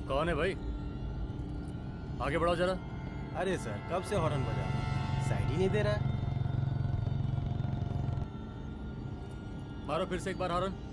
कौन है भाई? आगे बढ़ाओ जरा। अरे सर, कब से हॉर्न बजा रहा हूं, साइड ही नहीं दे रहा है। मारो फिर से एक बार हॉर्न।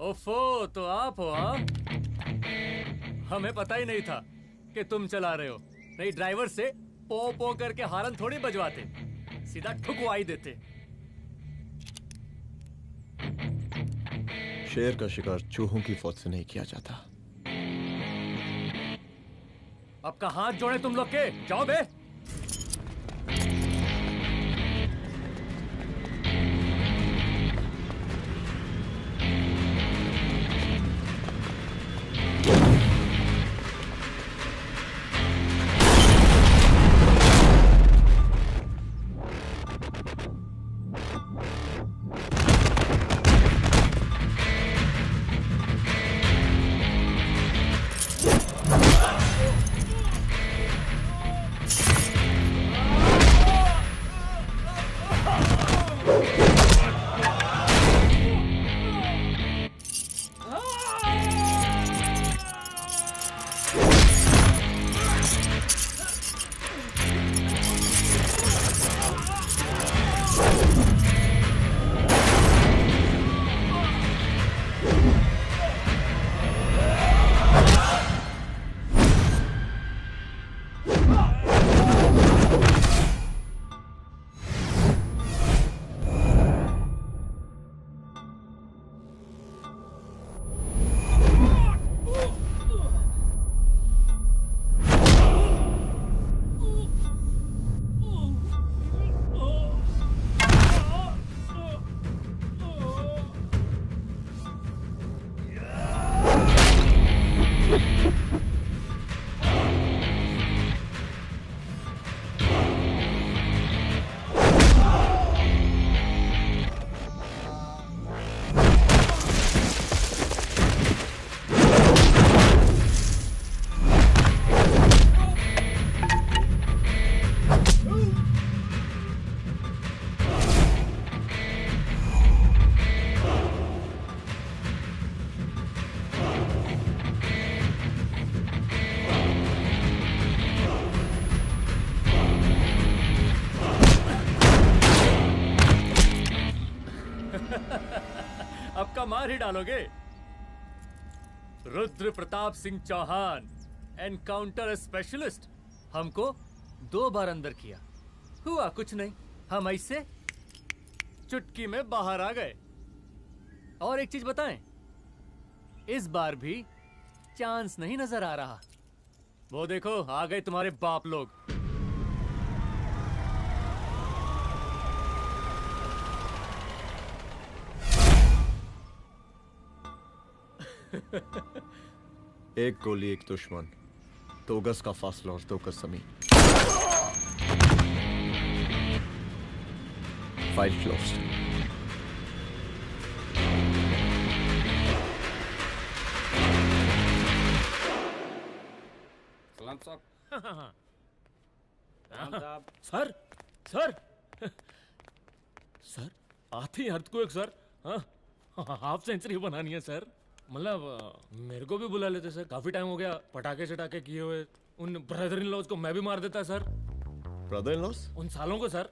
ओफो, तो आप हो? हाँ, हमें पता ही नहीं था कि तुम चला रहे हो। नहीं, ड्राइवर से पो पो करके हारन थोड़ी बजवाते, सीधा ठुकवाई देते। शेर का शिकार चूहों की फौज से नहीं किया जाता। अब का हाथ जोड़े तुम लोग के, जाओ बे। अब का मार ही डालोगे? रुद्र प्रताप सिंह चौहान, एनकाउंटर स्पेशलिस्ट, हमको 2 बार अंदर किया, हुआ कुछ नहीं। हम ऐसे चुटकी में बाहर आ गए। और एक चीज बताएं, इस बार भी चांस नहीं नजर आ रहा। वो देखो, आ गए तुम्हारे बाप लोग। एक गोली एक दुश्मन, 2 गज का फासला और 2 गज जमीन। File closed. सलाम साहब। राम साहब। सर सर सर आती अर्थक्वेक सर। हाँ हाफ सेंचुरी बनानी है सर। मतलब मेरे को भी बुला लेते सर, काफी टाइम हो गया पटाखे शटाखे किए हुए। उन ब्रदर इन लॉज को मैं भी मार देता सर, ब्रदर इन लॉस? उन सालों को सर।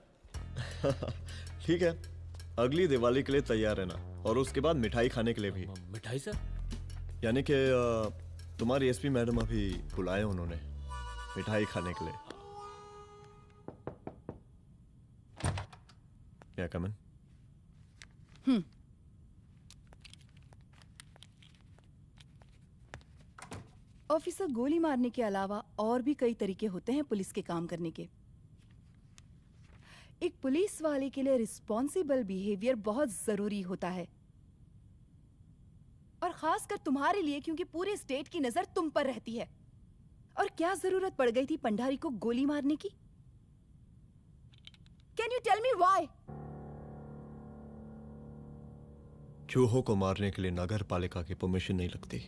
ठीक है, अगली दिवाली के लिए तैयार रहना, और उसके बाद मिठाई खाने के लिए भी। मिठाई सर? यानी कि तुम्हारी एसपी मैडम अभी बुलाए उन्होंने मिठाई खाने के लिए। क्या कमन? ऑफिसर, गोली मारने के अलावा और भी कई तरीके होते हैं पुलिस के काम करने के। एक पुलिस वाले के लिए रिस्पॉन्सिबल बिहेवियर बहुत जरूरी होता है, और खासकर तुम्हारे लिए, क्योंकि पूरे स्टेट की नजर तुम पर रहती है। और क्या जरूरत पड़ गई थी पंडारी को गोली मारने की? Can you tell me why? चूहों को मारने के लिए नगर पालिका की परमिशन नहीं लगती।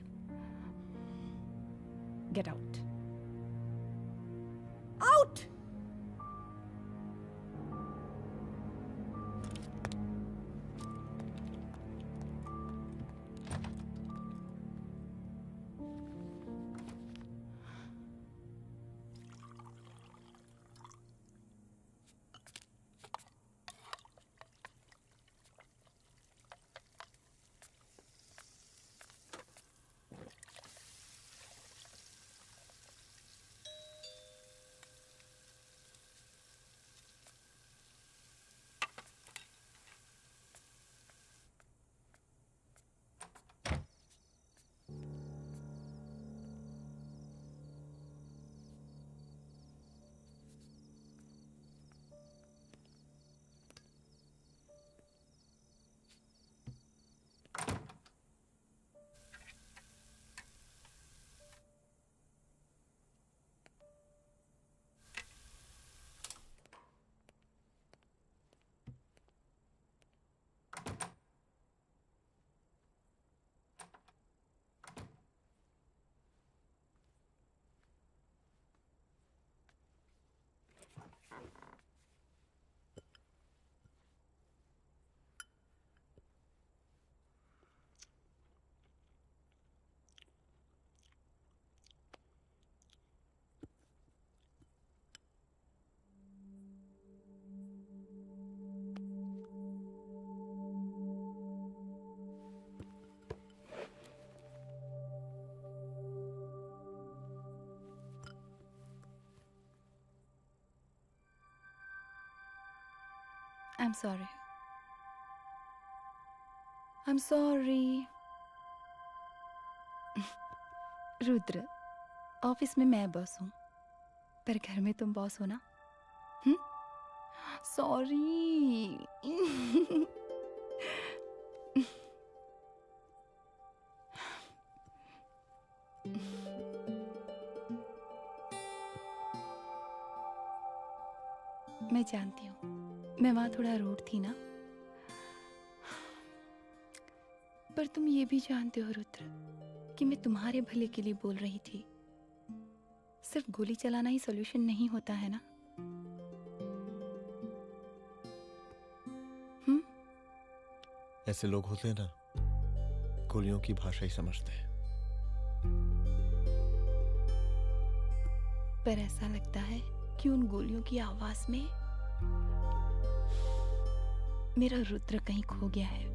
Get out. Out! I'm sorry. I'm sorry. Rudra, office में मैं बॉस हूँ, पर घर में तुम बॉस हो ना? सॉरी। मैं जानती हूँ, मैं वहां थोड़ा रूड थी ना, पर तुम ये भी जानते हो रुद्र कि मैं तुम्हारे भले के लिए बोल रही थी। सिर्फ गोली चलाना ही सॉल्यूशन नहीं होता है ना। ऐसे लोग होते हैं ना, गोलियों की भाषा ही समझते हैं। पर ऐसा लगता है कि उन गोलियों की आवाज में मेरा रुद्र कहीं खो गया है।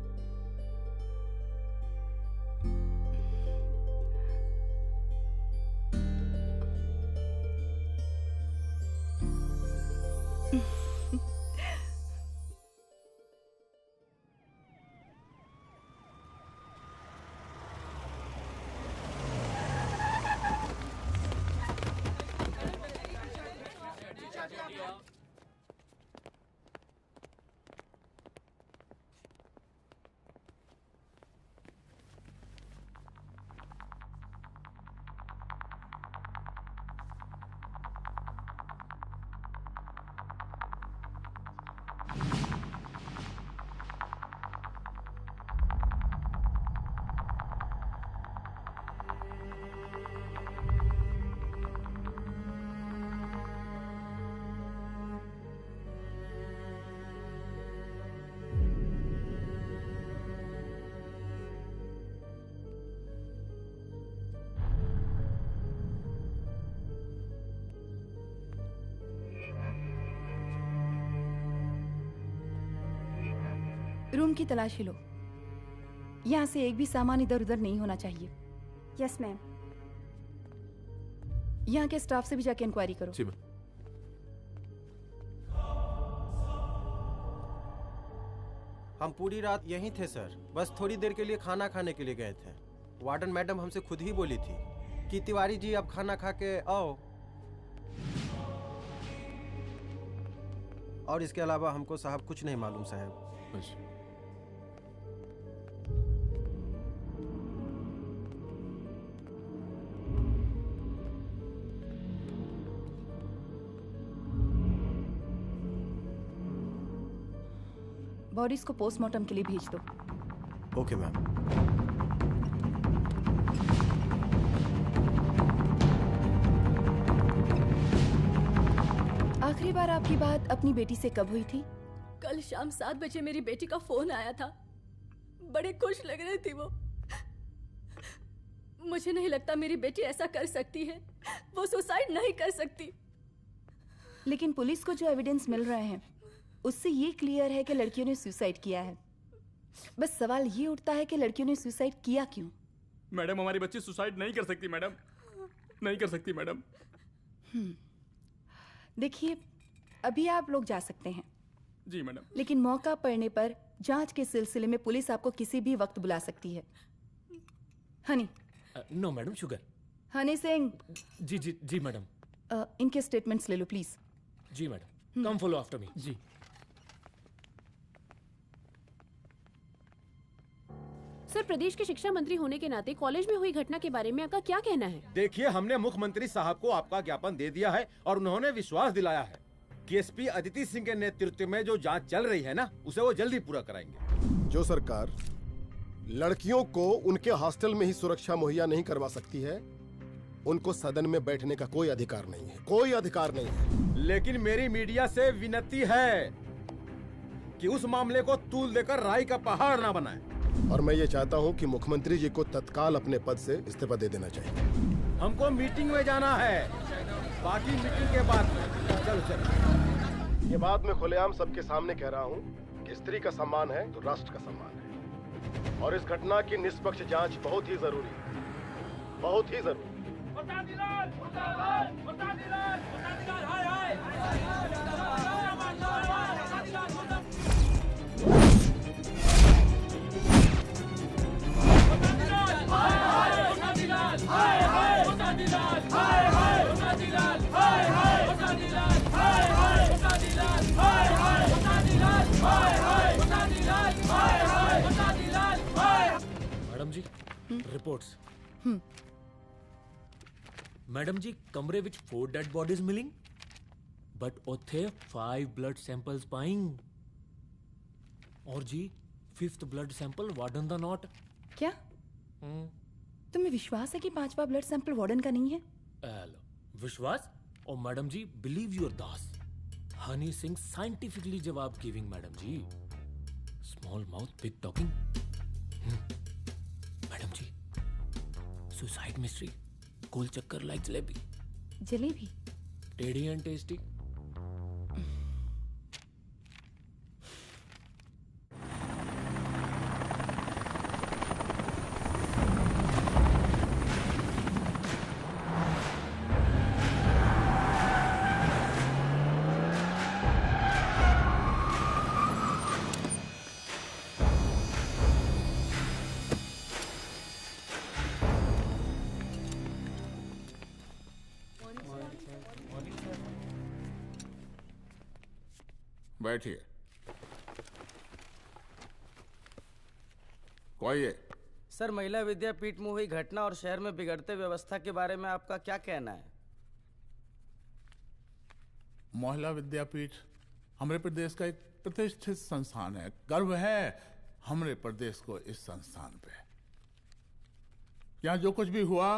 रूम की तलाशी लो। यहाँ से एक भी सामान इधर उधर नहीं होना चाहिए। Yes ma'am. यहाँ के स्टाफ से भी जाके इंक्वायरी करो। जी मैम। हम पूरी रात यहीं थे सर, बस थोड़ी देर के लिए खाना खाने के लिए गए थे। वार्डन मैडम हमसे खुद ही बोली थी कि तिवारी जी आप खाना खा के आओ, और इसके अलावा हमको साहब कुछ नहीं मालूम साहब। अच्छा। बॉडीज को पोस्टमार्टम के लिए भेज दो। Okay ma'am. आखिरी बार आपकी बात अपनी बेटी से कब हुई थी? कल शाम 7 बजे मेरी बेटी का फोन आया था। बड़े खुश लग रही थी वो। मुझे नहीं लगता मेरी बेटी ऐसा कर सकती है। वो सुसाइड नहीं कर सकती। लेकिन पुलिस को जो एविडेंस मिल रहे हैं उससे ये क्लियर है कि लड़कियों ने सुसाइड किया है। बस सवाल ये उठता है कि लड़कियों ने सुसाइड किया क्यों? मैडम हमारी बच्ची सुसाइड नहीं कर सकती मैडम, नहीं कर सकती मैडम। देखिए, अभी आप लोग जा सकते हैं। जी मैडम। लेकिन मौका पड़ने पर जांच के सिलसिले में पुलिस आपको किसी भी वक्त बुला सकती है। Honey. No madam, sugar. Honey Singh. जी जी जी मैडम। इनके स्टेटमेंट्स ले लो प्लीज। जी madam, come follow after me. जी। सर, प्रदेश के शिक्षा मंत्री होने के नाते कॉलेज में हुई घटना के बारे में आपका क्या कहना है? देखिए, हमने मुख्यमंत्री साहब को आपका ज्ञापन दे दिया है और उन्होंने विश्वास दिलाया है कि एसपी अदिति सिंह के नेतृत्व में जो जांच चल रही है ना, उसे वो जल्दी पूरा कराएंगे। जो सरकार लड़कियों को उनके हॉस्टल में ही सुरक्षा मुहैया नहीं करवा सकती है, उनको सदन में बैठने का कोई अधिकार नहीं है, कोई अधिकार नहीं है। लेकिन मेरी मीडिया से विनती है कि उस मामले को तूल देकर राई का पहाड़ ना बनाए। और मैं ये चाहता हूँ कि मुख्यमंत्री जी को तत्काल अपने पद से इस्तीफा दे देना चाहिए। हमको मीटिंग में जाना है, बाकी मीटिंग के बाद में। चलो। ये बात मैं खुलेआम सबके सामने कह रहा हूँ कि स्त्री का सम्मान है तो राष्ट्र का सम्मान है, और इस घटना की निष्पक्ष जांच बहुत ही जरूरी है, बहुत ही जरूरी। मैडम जी, रिपोर्ट्स। मैडम जी, कमरे विच 4 डेड बॉडीज मिलिंग, बट उथे 5 ब्लड सैंपल्स पाइंग। और जी 5th ब्लड सैंपल वार्डन दा नॉट। क्या तुम्हें विश्वास है कि 5वां ब्लड सैंपल वार्डन का नहीं है? विश्वास? और मैडम जी, बिलीव योर दास, हनी सिंह साइंटिफिकली जवाब गिविंग। मैडम जी, small mouth big talking. Madam जी, सुसाइड मिस्ट्री, गोल चक्कर लाइक जलेबी। जलेबी टेढ़ी एंड टेस्टी। बैठिए। कहिए। सर, महिला विद्यापीठ में हुई घटना और शहर में बिगड़ते व्यवस्था के बारे में आपका क्या कहना है? महिला विद्यापीठ हमारे प्रदेश का एक प्रतिष्ठित संस्थान है। गर्व है हमारे प्रदेश को इस संस्थान पे। यहाँ जो कुछ भी हुआ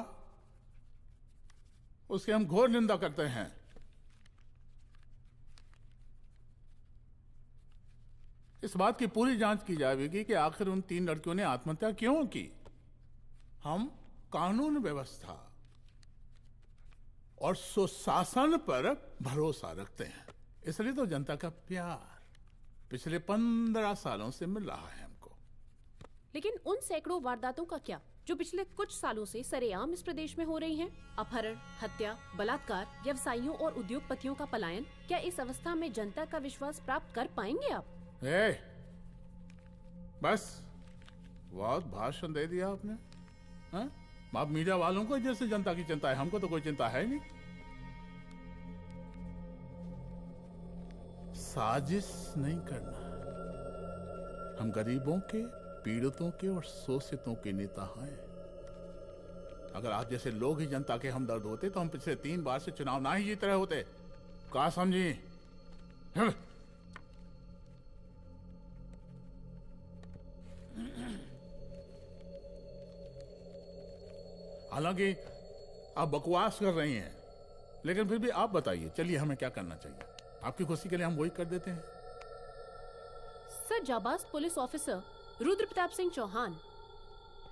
उसकी हम घोर निंदा करते हैं। इस बात की पूरी जांच की जाएगी कि आखिर उन 3 लड़कियों ने आत्महत्या क्यों की। हम कानून व्यवस्था और सुशासन पर भरोसा रखते हैं, इसलिए तो जनता का प्यार। पिछले 15 सालों से मिल रहा है हमको। लेकिन उन सैकड़ों वारदातों का क्या जो पिछले कुछ सालों से सरेआम इस प्रदेश में हो रही हैं? अपहरण, हत्या, बलात्कार, व्यवसायियों और उद्योगपतियों का पलायन। क्या इस अवस्था में जनता का विश्वास प्राप्त कर पाएंगे आप? बस बहुत भाषण दे दिया आपने। हाँ? आप मीडिया वालों को जैसे जनता की चिंता है, हमको तो कोई चिंता है नहीं। साजिश नहीं करना। हम गरीबों के, पीड़ितों के और शोषितों के नेता हैं। अगर आप जैसे लोग ही जनता के हमदर्द होते तो हम पिछले 3 बार से चुनाव ना ही जीत रहे होते। क्या समझी? हालांकि आप बकवास कर रही हैं, लेकिन फिर भी आप बताइए, चलिए हमें क्या करना चाहिए? आपकी खुशी के लिए हम वही कर देते हैं। सर, जाबाज पुलिस ऑफिसर रुद्र प्रताप सिंह चौहान,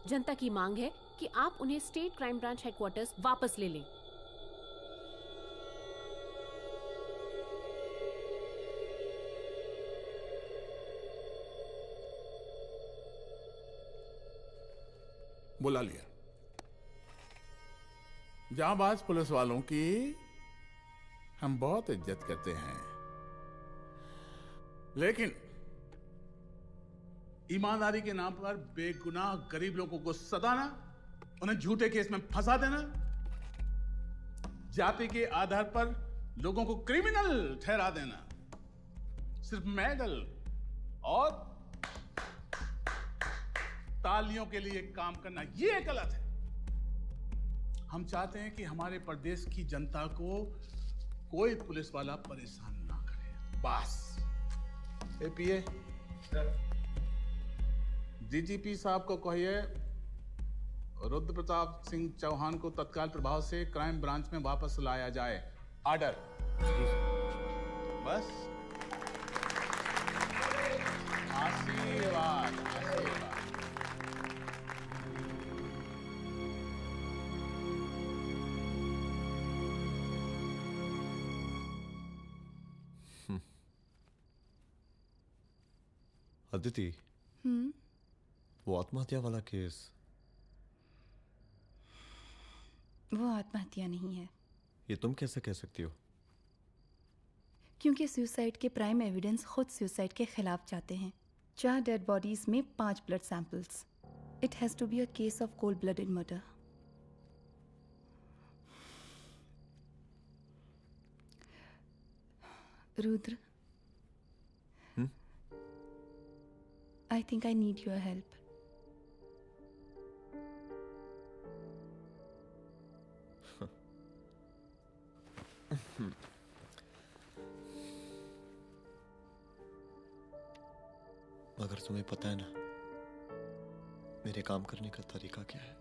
जनता की मांग है कि आप उन्हें स्टेट क्राइम ब्रांच हेडक्वार्टर्स वापस ले लें। बुला लिया। जाबाज पुलिस वालों की हम बहुत इज्जत करते हैं, लेकिन ईमानदारी के नाम पर बेगुनाह गरीब लोगों को सताना, उन्हें झूठे केस में फंसा देना, जाति के आधार पर लोगों को क्रिमिनल ठहरा देना, सिर्फ मेडल और तालियों के लिए काम करना, यह गलत है। हम चाहते हैं कि हमारे प्रदेश की जनता को कोई पुलिस वाला परेशान ना करे, बस। एपीए डीजीपी साहब को कहिए रुद्र प्रताप सिंह चौहान को तत्काल प्रभाव से क्राइम ब्रांच में वापस लाया जाए। ऑर्डर। बस। आशीर्वाद, आशीर्वाद। अदिति, वो आत्महत्या वाला केस, वो आत्महत्या नहीं है। ये तुम कैसे कह सकती हो? क्योंकि सुसाइड के प्राइम एविडेंस खुद सुसाइड के खिलाफ जाते हैं। 4 डेड बॉडीज में 5 blood samples. It has to be a case of cold blooded murder. Rudra, I think I need your help. मगर तुम्हें पता है ना मेरे काम करने का तरीका क्या है?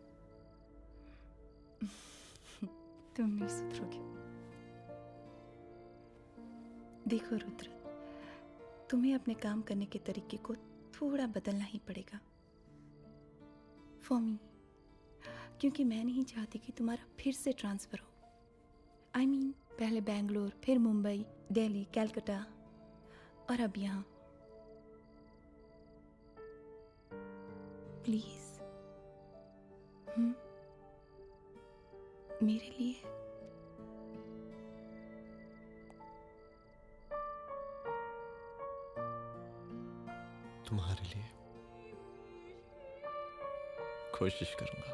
तुम नहीं सुधरोगे। देखो रुद्र, तुम्हें अपने काम करने के तरीके को थोड़ा बदलना ही पड़ेगा फॉर मी, क्योंकि मैं नहीं चाहती कि तुम्हारा फिर से ट्रांसफर हो। I mean, पहले बेंगलोर, फिर मुंबई, दिल्ली, कलकत्ता और अब यहाँ। प्लीज मेरे लिए। तुम्हारे लिए कोशिश करूंगा।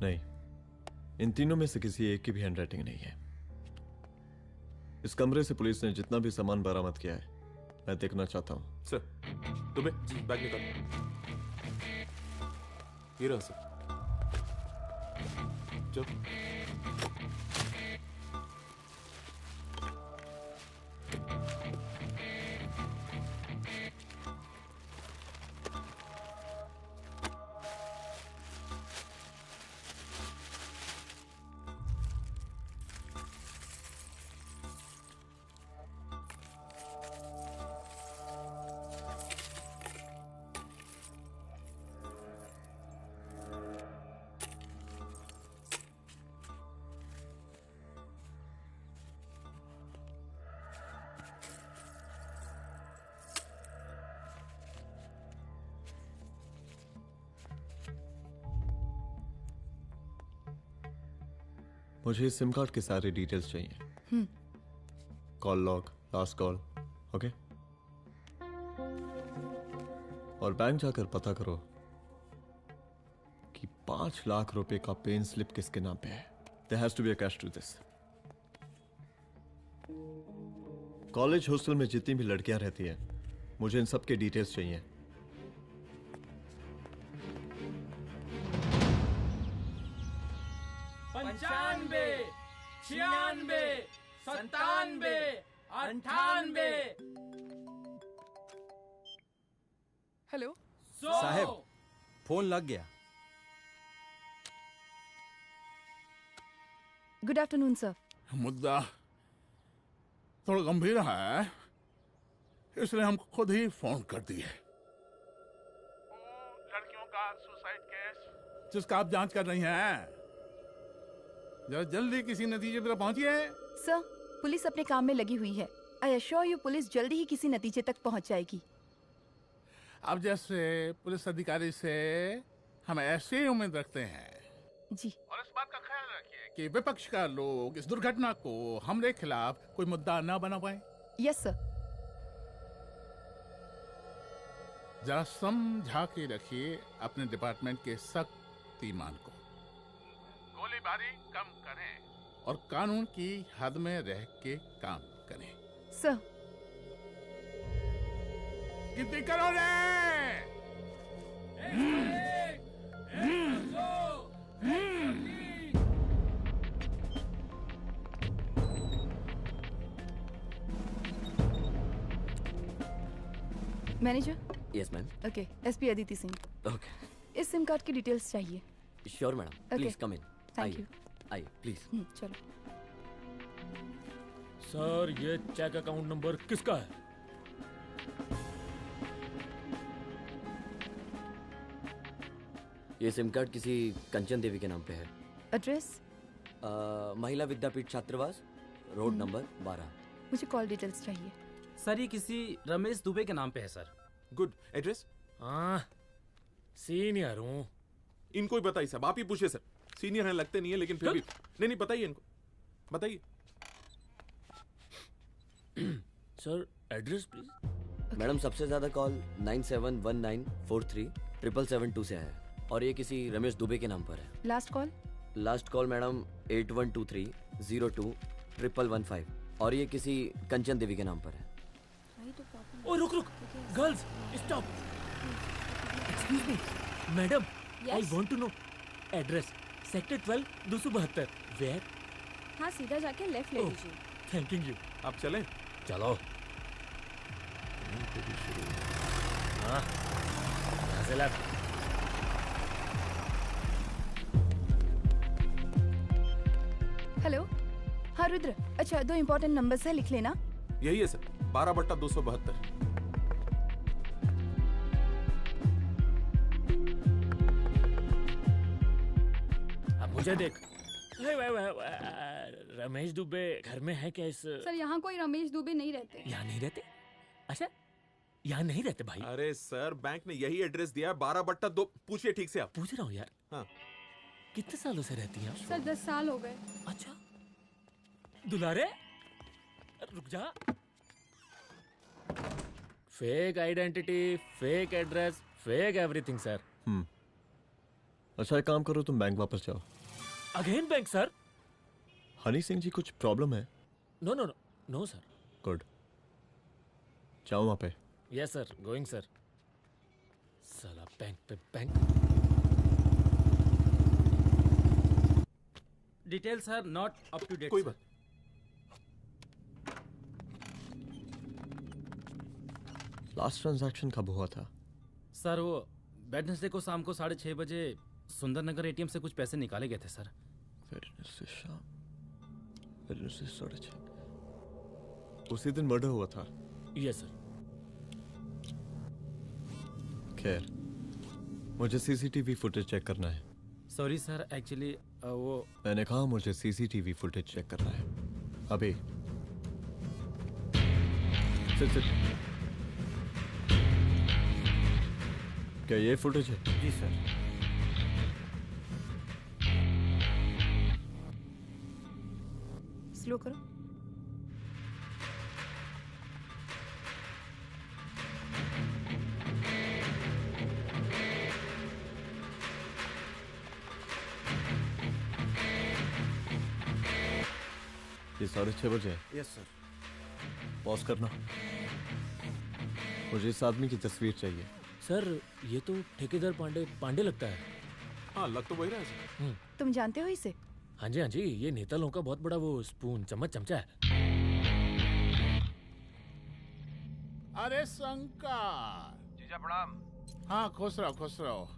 नहीं, इन तीनों में से किसी एक की भी हैंडराइटिंग नहीं है। इस कमरे से पुलिस ने जितना भी सामान बरामद किया है मैं देखना चाहता हूं। सर, तुम्हें जी बैग निकाल। ये रहा सर। चल। मुझे इस सिम कार्ड के सारे डिटेल्स चाहिए। Call log, last call, okay? और बैंक जाकर पता करो कि 5 लाख रुपए का पेन स्लिप किसके नाम पे है। There has to be a cash to this. College hostel में जितनी भी लड़कियां रहती हैं, मुझे इन सब के डिटेल्स चाहिए। 95, 96, 97, 98। हेलो साहब, फोन लग गया। Good afternoon sir. मुद्दा थोड़ा गंभीर है, इसलिए हम खुद ही फोन कर दिए। लड़कियों का सुसाइड केस जिसका आप जांच कर रही हैं, जरा जल्दी किसी नतीजे पर पहुंचिए। सर, पुलिस अपने काम में लगी हुई है। आई एश्योर यू पुलिस जल्दी ही किसी नतीजे तक पहुंच जाएगी। अब जैसे पुलिस अधिकारी से हम ऐसे ही उम्मीद रखते हैं जी। और इस बात का ख्याल रखिए कि विपक्ष का लोग इस दुर्घटना को हमरे खिलाफ कोई मुद्दा न बना पाए। Yes sir. जरा समझा के रखिए अपने डिपार्टमेंट के शक्तिमान को। गोलीबारी कम करें और कानून की हद में रह के काम करें। सर। कितनी करोगे? Manager. Yes ma'am. Okay, SP Aditi Singh. Okay. इस सिम कार्ड की डिटेल्स चाहिए। Sure madam, please come in. Thank you. आइए प्लीज। चलो। सर, ये चेक अकाउंट नंबर किसका है? ये सिम कार्ड किसी कंचन देवी के नाम पे है। एड्रेस? महिला विद्यापीठ छात्रावास, रोड नंबर 12। मुझे कॉल डिटेल्स चाहिए। सर, ये किसी रमेश दुबे के नाम पे है सर। गुड। एड्रेस? हाँ, सीनियर हूँ। इनको ही बताइए साहब, आप ही पूछिए सर। सीनियर हैं लगते नहीं है, लेकिन फिर भी नहीं बताइए इनको, बताइए। Sir, address please. मैडम, सबसे ज्यादा कॉल 9719437772 से है और ये किसी रमेश दुबे के नाम पर है। Last call? Last call madam 8123021115 और ये किसी कंचन देवी के नाम पर है। ओ रुक, girls stop. Excuse me madam, I want to know address. Sector 12 272। Where? हाँ, सीधा जाके लेफ्ट ले लीजिए। Thank you. आप चलें? चलो। हाँ, यहाँ से लेफ्ट। हेलो। हाँ रुद्र, अच्छा 2 इम्पोर्टेंट नंबर्स है, लिख लेना। यही है सर, 12/272। अब मुझे देख। रमेश दुबे घर में है क्या? इस सर, यहाँ कोई रमेश दुबे नहीं रहते। यहाँ नहीं रहते? अच्छा, यहाँ नहीं रहते भाई। अरे सर, बैंक ने यही एड्रेस दिया है, 12/2। पूछिए ठीक से आप। पूछ रहा हूँ यार। हाँ। कितने सालों से रहती हैं आप? सर 10 साल हो गए। अच्छा। दुलारे रुक जा। Fake identity, fake address, fake everything sir. अच्छा, एक काम करो, तुम बैंक वापस जाओ। Again bank sir? Honey Singh ji, कुछ प्रॉब्लम है? No no no no sir. Good, जाओ वहां पे। Yes sir, going sir. साला बैंक पे bank. Details are not up to date. कोई बात। लास्ट ट्रांजैक्शन कब हुआ था? सर, वो वेडनेसडे को शाम को 6:30 बजे सुंदरनगर एटीएम से कुछ पैसे निकाले गए थे सर। वेडनेसडे शाम, वेडनेसडे 6:30। उसी दिन मर्डर हुआ था? Yes sir. खैर, मुझे सीसीटीवी फुटेज चेक करना है। सॉरी सर, एक्चुअली वो मैंने कहा मुझे सीसीटीवी फुटेज चेक करना है अभी। सिट। क्या ये फुटेज है? जी सर। स्लो करो। ये 6:30 बजे है। Yes sir. पॉज करना। मुझे इस आदमी की तस्वीर चाहिए। सर ये तो ठेकेदार पांडे लगता है। हाँ लग तो वही रहा है सर। तुम जानते हो इसे? हाँ जी, ये नेता लोगों का बहुत बड़ा वो स्पून चमचा है। अरे शंकर। जीजा प्रणाम। हाँ खुश रहो।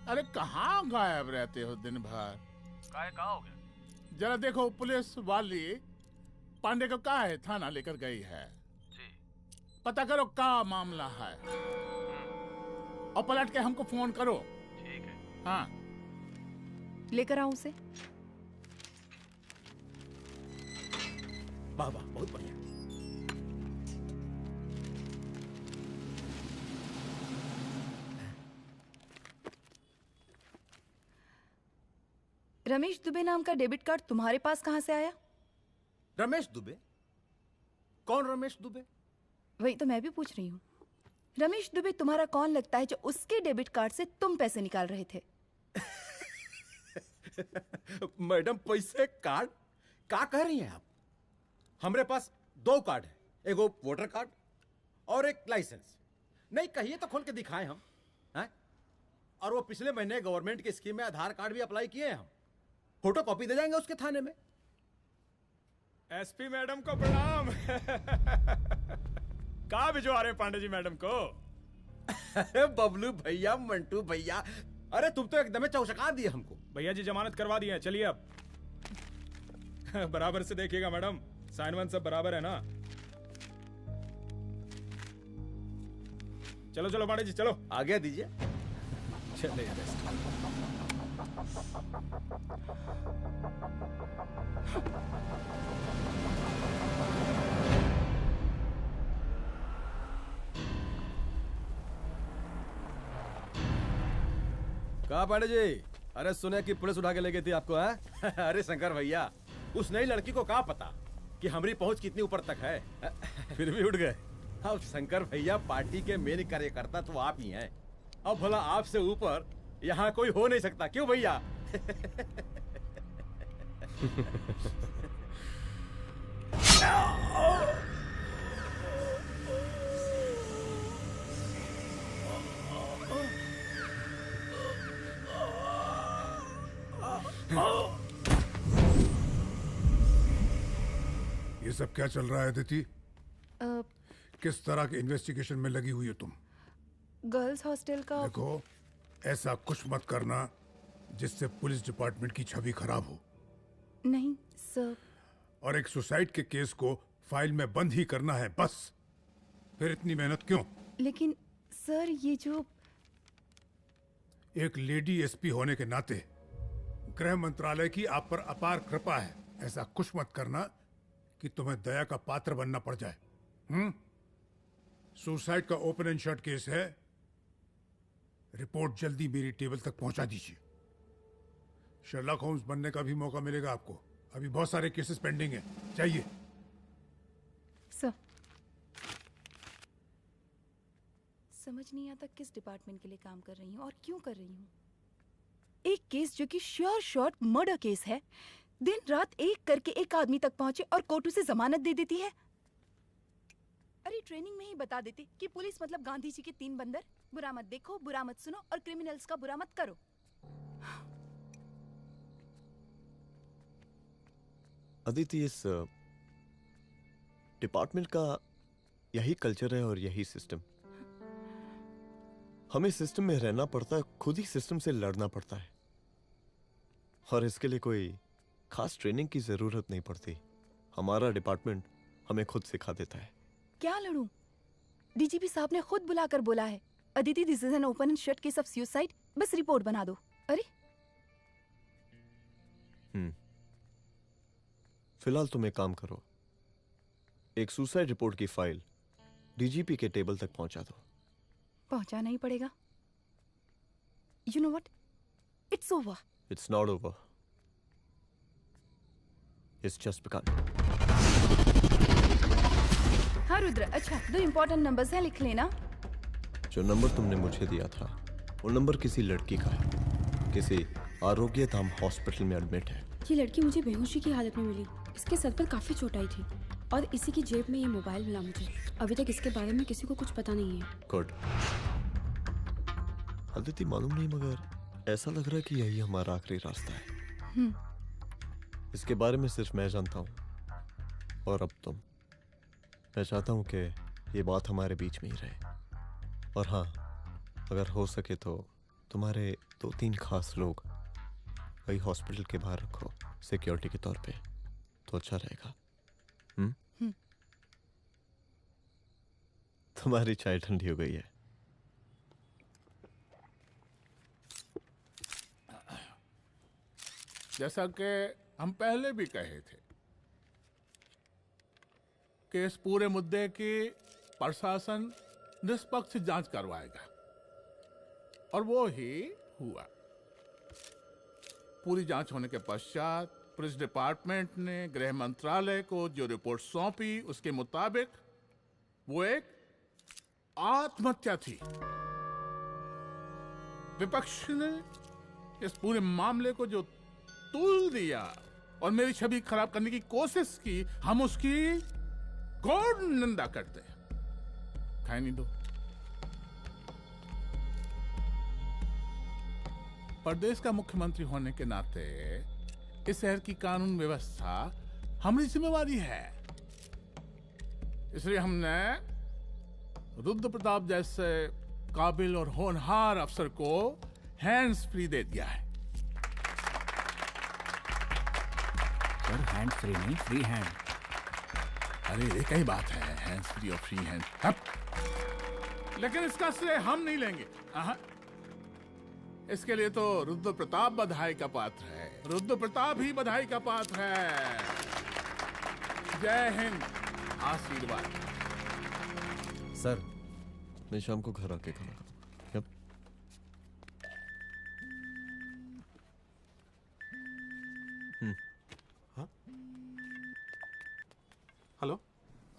अरे कहाँ गायब रहते हो दिन भर? कहाँ हो गया? जरा देखो पुलिस वाली पांडे को कहा है थाना लेकर गई है। जी। पता करो क्या मामला है और पलट के हमको फोन करो। ठीक है। हाँ लेकर आऊं उसे? वाह वाह बहुत बढ़िया। रमेश दुबे नाम का डेबिट कार्ड तुम्हारे पास कहां से आया? रमेश दुबे? कौन रमेश दुबे? वही तो मैं भी पूछ रही हूँ। रमेश दुबे तुम्हारा कौन लगता है जो उसके डेबिट कार्ड से तुम पैसे निकाल रहे थे? मैडम पैसे कार्ड क्या कह रही हैं आप? हमारे पास 2 कार्ड है, एक वो वोटर कार्ड और एक लाइसेंस। नहीं कहिए तो खोल के दिखाएं हम हैं? और वो पिछले महीने गवर्नमेंट की स्कीम में आधार कार्ड भी अप्लाई किए हैं हम। फोटो कॉपी दे जाएंगे उसके थाने में। एसपी मैडम को प्रणाम। कहाँ भिजवा रहे पांडे जी मैडम को? अरे बबलू भैया, मंटू भैया, अरे तुम तो एकदम चौचका दिए हमको। भैया जी जमानत करवा दिए हैं, चलिए अब। बराबर से देखिएगा मैडम, साइन वन सब बराबर है ना? चलो पांडे जी चलो आगे दीजिए। चले कहा पांडे जी? अरे सुने कि पुलिस उठा के ले गई थी आपको है? अरे शंकर भैया, उस नई लड़की को क्या पता कि हमारी पहुंच कितनी ऊपर तक है। फिर भी उठ गए। अब शंकर भैया पार्टी के मेन कार्यकर्ता तो आप ही हैं। अब भला आपसे ऊपर यहाँ कोई हो नहीं सकता, क्यों भैया? ये सब क्या चल रहा है अदिति? किस तरह के इन्वेस्टिगेशन में लगी हुई हो तुम? गर्ल्स हॉस्टल का। देखो ऐसा कुछ मत करना जिससे पुलिस डिपार्टमेंट की छवि खराब हो। नहीं सर। और एक सुसाइड के केस को फाइल में बंद ही करना है बस। फिर इतनी मेहनत क्यों? लेकिन सर ये जो एक लेडी एसपी होने के नाते गृह मंत्रालय की आप पर अपार कृपा है। ऐसा कुछ मत करना कि तुम्हें दया का पात्र बनना पड़ जाए। सुसाइड का ओपन एंड शट केस है। रिपोर्ट जल्दी मेरी टेबल तक पहुंचा दीजिए। शर्लॉक होम्स बनने का भी मौका मिलेगा आपको। अभी बहुत सारे केसेस पेंडिंग हैं। चाहिए सर। समझ नहीं आता किस डिपार्टमेंट के लिए काम कर रही हूँ और क्यों कर रही हूँ। एक केस जो कि श्योर शॉट मर्डर केस है, दिन रात एक करके एक आदमी तक पहुंचे और कोर्ट उसे जमानत दे देती है। अरे ट्रेनिंग में ही बता देती कि पुलिस मतलब गांधी जी के 3 बंदर, बुरा मत देखो, बुरा मत सुनो और क्रिमिनल्स का बुरा मत करो। अदिति, इस डिपार्टमेंट का यही कल्चर है और यही सिस्टम। हमें सिस्टम में रहना पड़ता है, खुद ही सिस्टम से लड़ना पड़ता है, और इसके लिए कोई खास ट्रेनिंग की जरूरत नहीं पड़ती। हमारा डिपार्टमेंट हमें खुद सिखा देता है। क्या लड़ूं? डीजीपी साहब ने खुद बुलाकर बोला है, Aditi this is an open and shut case of suicide, बस रिपोर्ट बना दो। अरे फिलहाल तुम एक काम करो, एक सुसाइड रिपोर्ट की फाइल डीजीपी के टेबल तक पहुंचा दो। पहुंचाना ही पड़ेगा। You know what, it's over. It's not over. It's just begun. हाँ रुद्र, अच्छा 2 इम्पोर्टेंट नंबर्स हैं, लिख लेना। जो नंबर तुमने मुझे दिया था वो नंबर किसी लड़की का है, किसी आरोग्य धाम हॉस्पिटल में एडमिट है। ये लड़की मुझे बेहोशी की हालत में मिली। इसके सर पर काफी चोट आई थी और इसी की जेब में ये मोबाइल मिला मुझे। अभी तक इसके बारे में किसी को कुछ पता नहीं है। गुड। अदिति मालूम नहीं मगर ऐसा लग रहा है कि यही हमारा आखिरी रास्ता है। इसके बारे में सिर्फ मैं जानता हूँ और अब तुम। मैं चाहता हूँ कि ये बात हमारे बीच में ही रहे। और हाँ, अगर हो सके तो तुम्हारे 2-3 खास लोग वही हॉस्पिटल के बाहर रखो सिक्योरिटी के तौर पे, तो अच्छा रहेगा। तुम्हारी चाय ठंडी हो गई है। जैसा कि हम पहले भी कहे थे कि इस पूरे मुद्दे की प्रशासन निष्पक्ष जांच करवाएगा और वो ही हुआ। पूरी जांच होने के पश्चात पुलिस डिपार्टमेंट ने गृह मंत्रालय को जो रिपोर्ट सौंपी उसके मुताबिक वो एक आत्महत्या थी। विपक्ष ने इस पूरे मामले को जो तूल दिया और मेरी छवि खराब करने की कोशिश की, हम उसकी घोर निंदा करते हैं। खाए नहीं दो। प्रदेश का मुख्यमंत्री होने के नाते इस शहर की कानून व्यवस्था हमारी जिम्मेवारी है। इसलिए हमने रुद्र प्रताप जैसे काबिल और होनहार अफसर को हैंड्स फ्री दे दिया है। सर हैंड्स फ्री नहीं, फ्री हैंड। अरे एक ही बात है, हैंड्स फ्री और फ्री हैंड। लेकिन इसका श्रेय हम नहीं लेंगे। इसके लिए तो रुद्र प्रताप बधाई का पात्र है। रुद्र प्रताप ही बधाई का पात्र है। जय हिंद। आशीर्वाद। सर मैं शाम को घर आके खाना खाऊंगा। हाँ? हेलो।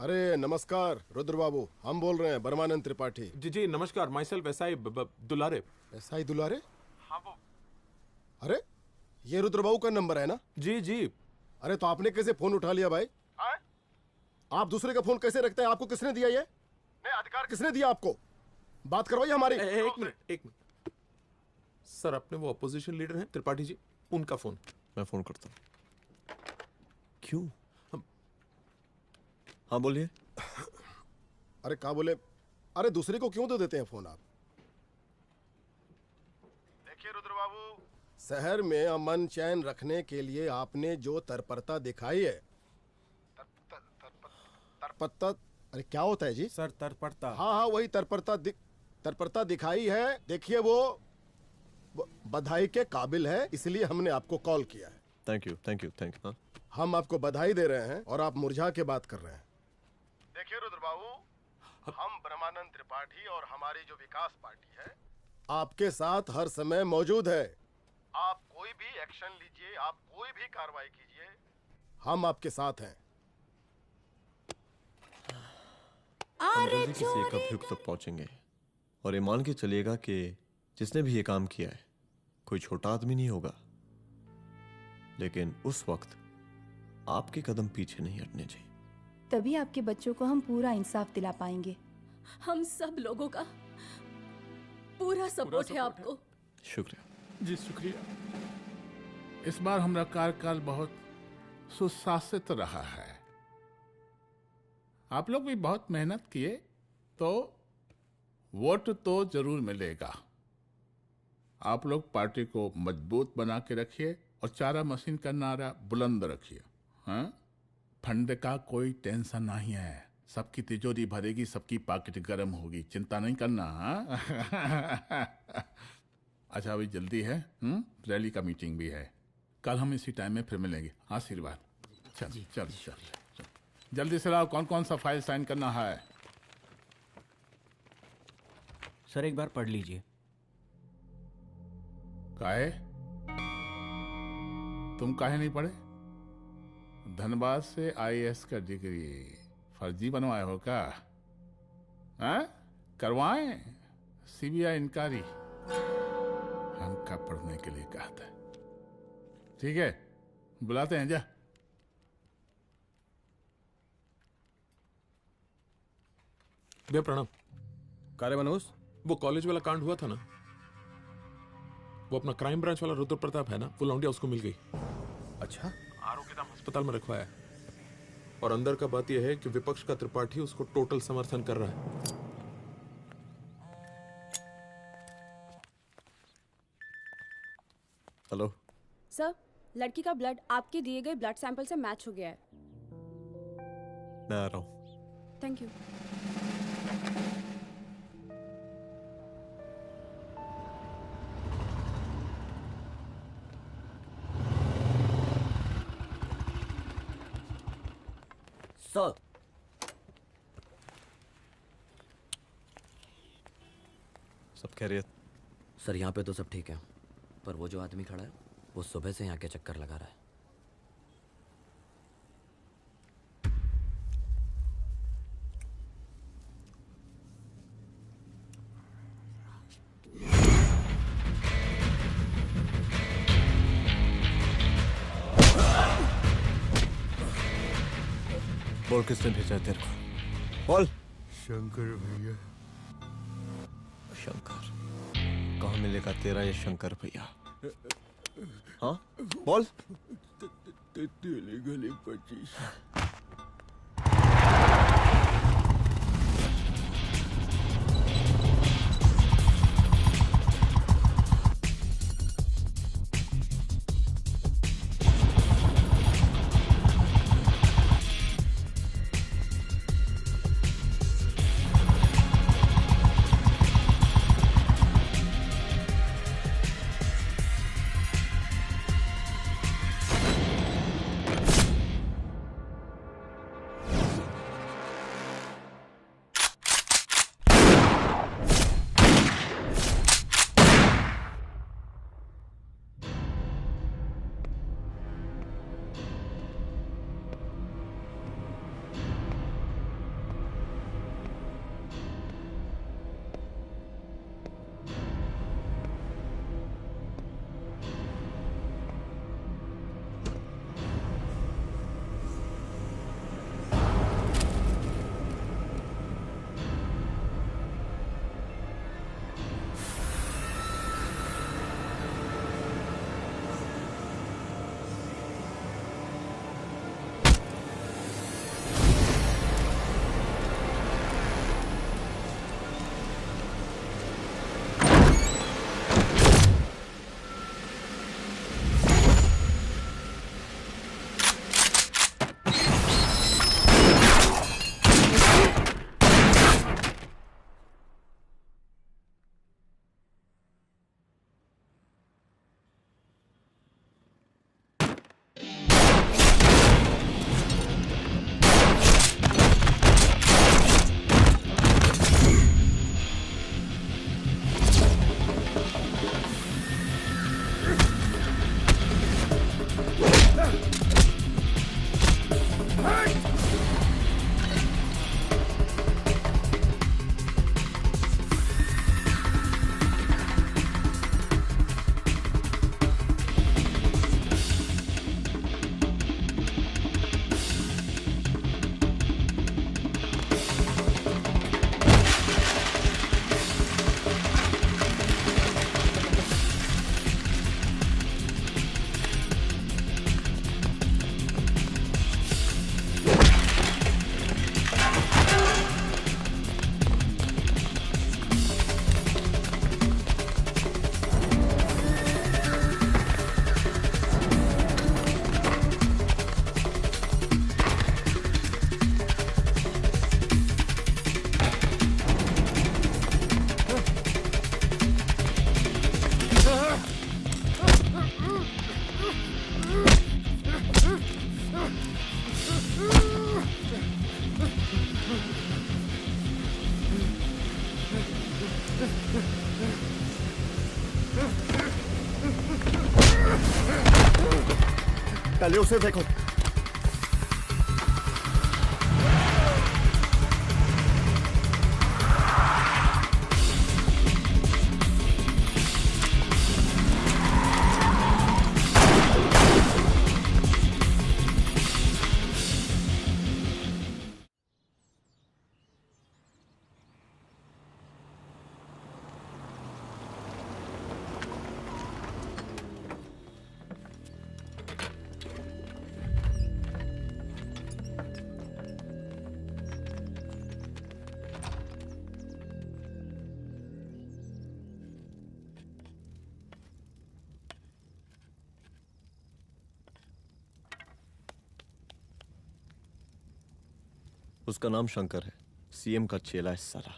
अरे नमस्कार रुद्र बाबू, हम बोल रहे हैं ब्रह्मानंद त्रिपाठी। जी जी नमस्कार। My self SI Dulare. SI दुलारे? हाँ वो। अरे ये रुद्र बाबू का नंबर है ना? जी जी। अरे तो आपने कैसे फोन उठा लिया भाई? आप दूसरे का फोन कैसे रखते हैं? आपको किसने दिया ये? नहीं, अधिकार किसने दिया आपको? बात करवाइए हमारी। एक मिनट। सर अपने वो अपोजिशन लीडर हैं त्रिपाठी जी, उनका फोन। मैं फोन करता हूँ। क्यों? हाँ बोलिए। अरे कहाँ बोले? अरे दूसरे को क्यों दे देते हैं फोन आप? देखिए रुद्र बाबू, शहर में अमन चैन रखने के लिए आपने जो तत्परता दिखाई है, तत्परता, अरे क्या होता है जी? सर तत्परता। हाँ वही तत्परता दिखाई है। देखिए वो बधाई के काबिल है, इसलिए हमने आपको कॉल किया है। Thank you. हम आपको बधाई दे रहे हैं और आप मुरझा के बात कर रहे हैं। देखिए रुद्र बाबू, हम ब्रह्मानंद त्रिपाठी और हमारी जो विकास पार्टी है आपके साथ हर समय मौजूद है। आप कोई भी एक्शन लीजिए, आप कोई भी कार्रवाई कीजिए, हम आपके साथ हैं। हम जल्दी किसी एक अभियुक्त तक पहुंचेंगे और ये मान के चलिएगा कि जिसने भी ये काम किया है कोई छोटा आदमी नहीं होगा, लेकिन उस वक्त आपके कदम पीछे नहीं हटने चाहिए। तभी आपके बच्चों को हम पूरा इंसाफ दिला पाएंगे। हम सब लोगों का पूरा सपोर्ट है आपको। शुक्रिया जी, शुक्रिया। इस बार हमारा कार्यकाल बहुत सुशासित रहा है। आप लोग भी बहुत मेहनत किए तो वोट तो जरूर मिलेगा। आप लोग पार्टी को मजबूत बना के रखिए और चारा मशीन का नारा बुलंद रखिए। हाँ, फंड का कोई टेंशन नहीं है। सबकी तिजोरी भरेगी, सबकी पॉकेट गर्म होगी, चिंता नहीं करना। हाँ? अच्छा अभी जल्दी है, रैली का मीटिंग भी है। कल हम इसी टाइम में फिर मिलेंगे। आशीर्वाद। चल जल्दी से लाओ, कौन कौन सा फाइल साइन करना है? सर एक बार पढ़ लीजिए। काहे? तुम काहे नहीं पढ़े? धनबाद से आईएएस का डिग्री फर्जी बनवाए हो क्या? हाँ? करवाएं सीबीआई इंक्वायरी। हमका पढ़ने के लिए कहा था। ठीक है, बुलाते हैं। जा। भैया प्रणाम। कार्य मनोज, वो कॉलेज वाला कांड हुआ था ना, वो अपना क्राइम ब्रांच वाला रुद्र प्रताप है ना, वो लौंडिया उसको मिल गई। अच्छा। आरोग्यधाम अस्पताल में रखवाया है। और अंदर का बात यह है कि विपक्ष का त्रिपाठी उसको टोटल समर्थन कर रहा है। हेलो सर, लड़की का ब्लड आपके दिए गए ब्लड सैंपल से मैच हो गया है। मैं आ रहा हूँ। Thank you. सर, सब खैरियत? सर यहाँ पे तो सब ठीक है, पर वो जो आदमी खड़ा है वो सुबह से यहाँ के चक्कर लगा रहा है। बोल किसने भेजा है तेरे को? बोल। शंकर भैया। शंकर? कहाँ मिलेगा तेरा ये शंकर भैया? हाँ बोल। गली 25। पहले उसे देखो। उसका नाम शंकर है, सीएम का चेला है साला।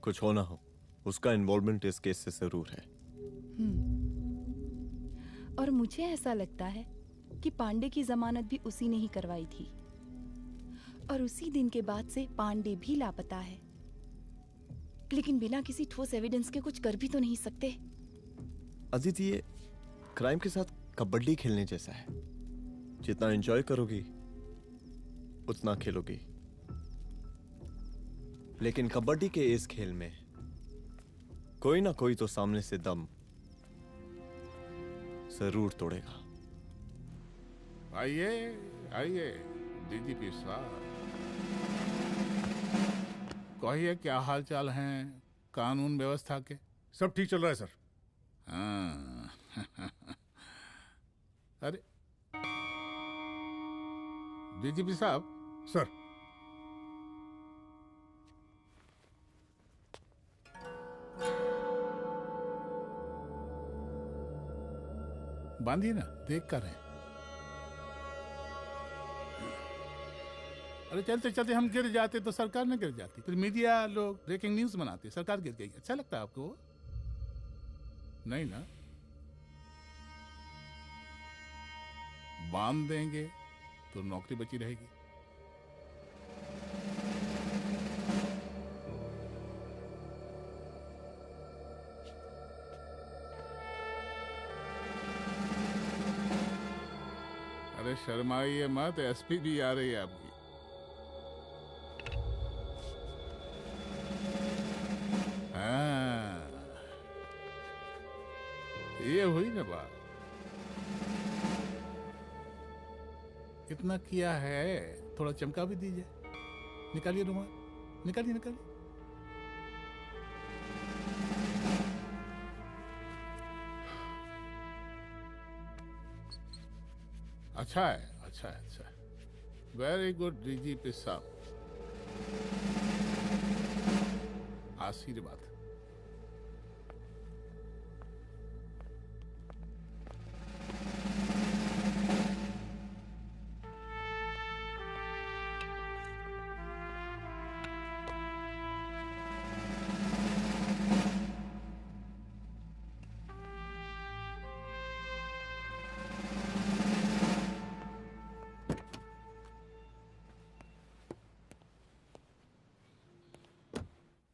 कुछ हो ना हो, उसका इन्वॉल्वमेंट इस केस से जरूर है। और मुझे ऐसा लगता है कि पांडे की जमानत भी उसी ने ही करवाई थी, और उसी दिन के बाद से पांडे भी लापता है। लेकिन बिना किसी ठोस एविडेंस के कुछ कर भी तो नहीं सकते। अदिति, ये क्राइम के साथ कबड्डी खेलने जैसा है। जितना एंजॉय करोगी उतना खेलोगी, लेकिन कबड्डी के इस खेल में कोई ना कोई तो सामने से दम जरूर तोड़ेगा। आइए आइए डीजीपी साहब, कहिए क्या हाल चाल हैं कानून व्यवस्था के? सब ठीक चल रहा है सर। हाँ अरे डीजीपी साहब। सर। बांधिए ना, देख कर है। अरे चलते चलते हम गिर जाते तो सरकार न गिर जाती, फिर मीडिया लोग ब्रेकिंग न्यूज बनाते, सरकार गिर गई। अच्छा लगता है आपको? नहीं ना? बांध देंगे तो नौकरी बची रहेगी। अरे शर्माइए मत, एसपी भी आ रही है आपकी। हाँ, ये हुई ना बात। इतना किया है, थोड़ा चमका भी दीजिए। निकालिए रुमाल, निकालिए निकालिए। अच्छा है, अच्छा है, अच्छा है। वेरी गुड डीजीपी साहब, आशीर्वाद।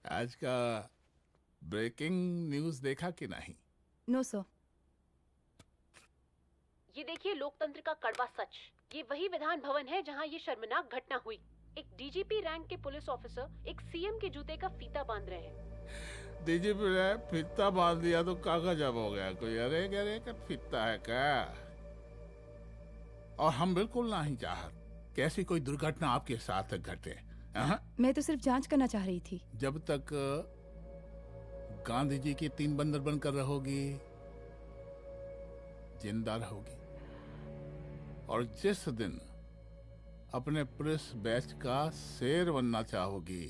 आज का ब्रेकिंग न्यूज देखा कि नहीं? No sir. ये देखिए लोकतंत्र का कड़वा सच। ये वही विधान भवन है जहां ये शर्मनाक घटना हुई। एक डीजीपी रैंक के पुलिस ऑफिसर एक सीएम के जूते का फीता बांध रहे हैं। डीजीपी ने फीता बांध दिया तो कागज अब हो गया कोई? अरे अरे का फीता है क्या? और हम बिल्कुल नहीं चाहते कि ऐसी कोई दुर्घटना आपके साथ घटे। मैं तो सिर्फ जांच करना चाह रही थी। जब तक गांधी जी की 3 बंदर बनकर रहोगी, जिंदा रहोगी। और जिस दिन अपने पुलिस बैच का शेर बनना चाहोगी,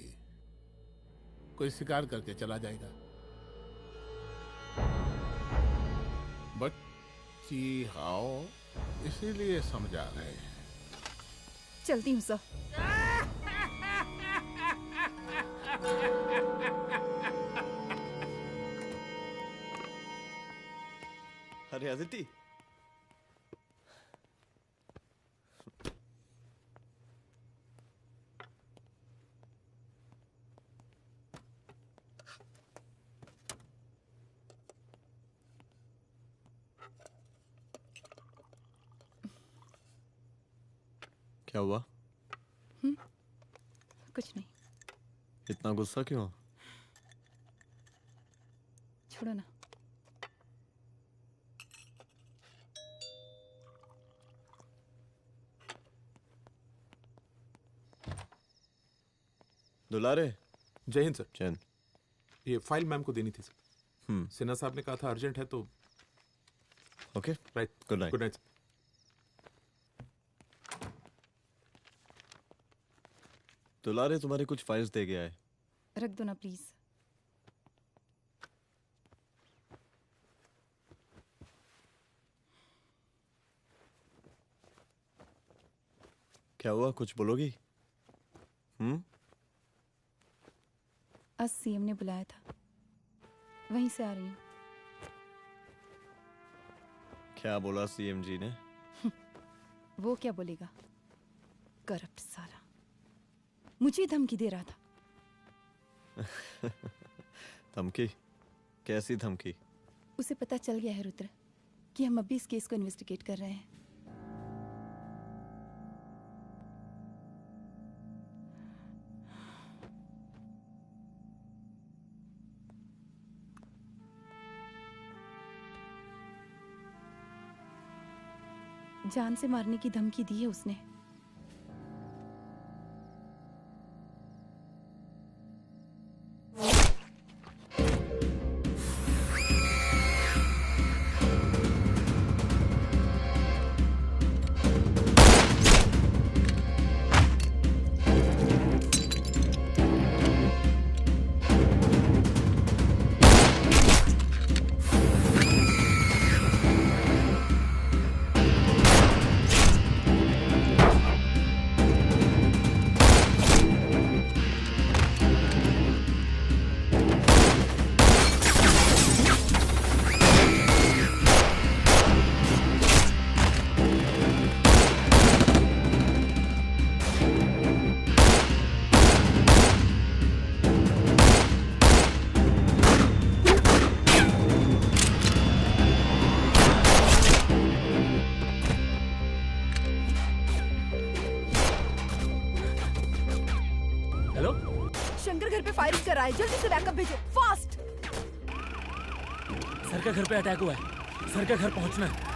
कोई शिकार करके चला जाएगा। बच्ची हाओ, इसीलिए समझा रहे हैं। चलती हूँ सर। अरे अदिति, क्या हुआ? कुछ नहीं। इतना गुस्सा क्यों? छोड़ो ना। दुलारे। जय हिंद सर। जय हिंद। ये फाइल मैम को देनी थी सर। सिन्हा साहब ने कहा था अर्जेंट है तो। Okay right. Good night. Good night. दुलारे तुम्हारे कुछ फाइल्स दे गया है, रख दो ना प्लीज। क्या हुआ, कुछ बोलोगी? आज सीएम ने बुलाया था, वहीं से आ रही हूँ। क्या बोला सीएम जी ने? वो क्या बोलेगा, करप्ट साला, मुझे धमकी दे रहा था। धमकी? कैसी धमकी? उसे पता चल गया है रुद्र कि हम अभी इस केस को इन्वेस्टिगेट कर रहे हैं। जान से मारने की धमकी दी है उसने। शंकर घर पे फायरिंग कर रहा है, जल्दी से बैकअप भेजो, फास्ट। सर का घर पे अटैक हुआ है, सर का घर पहुंचना है।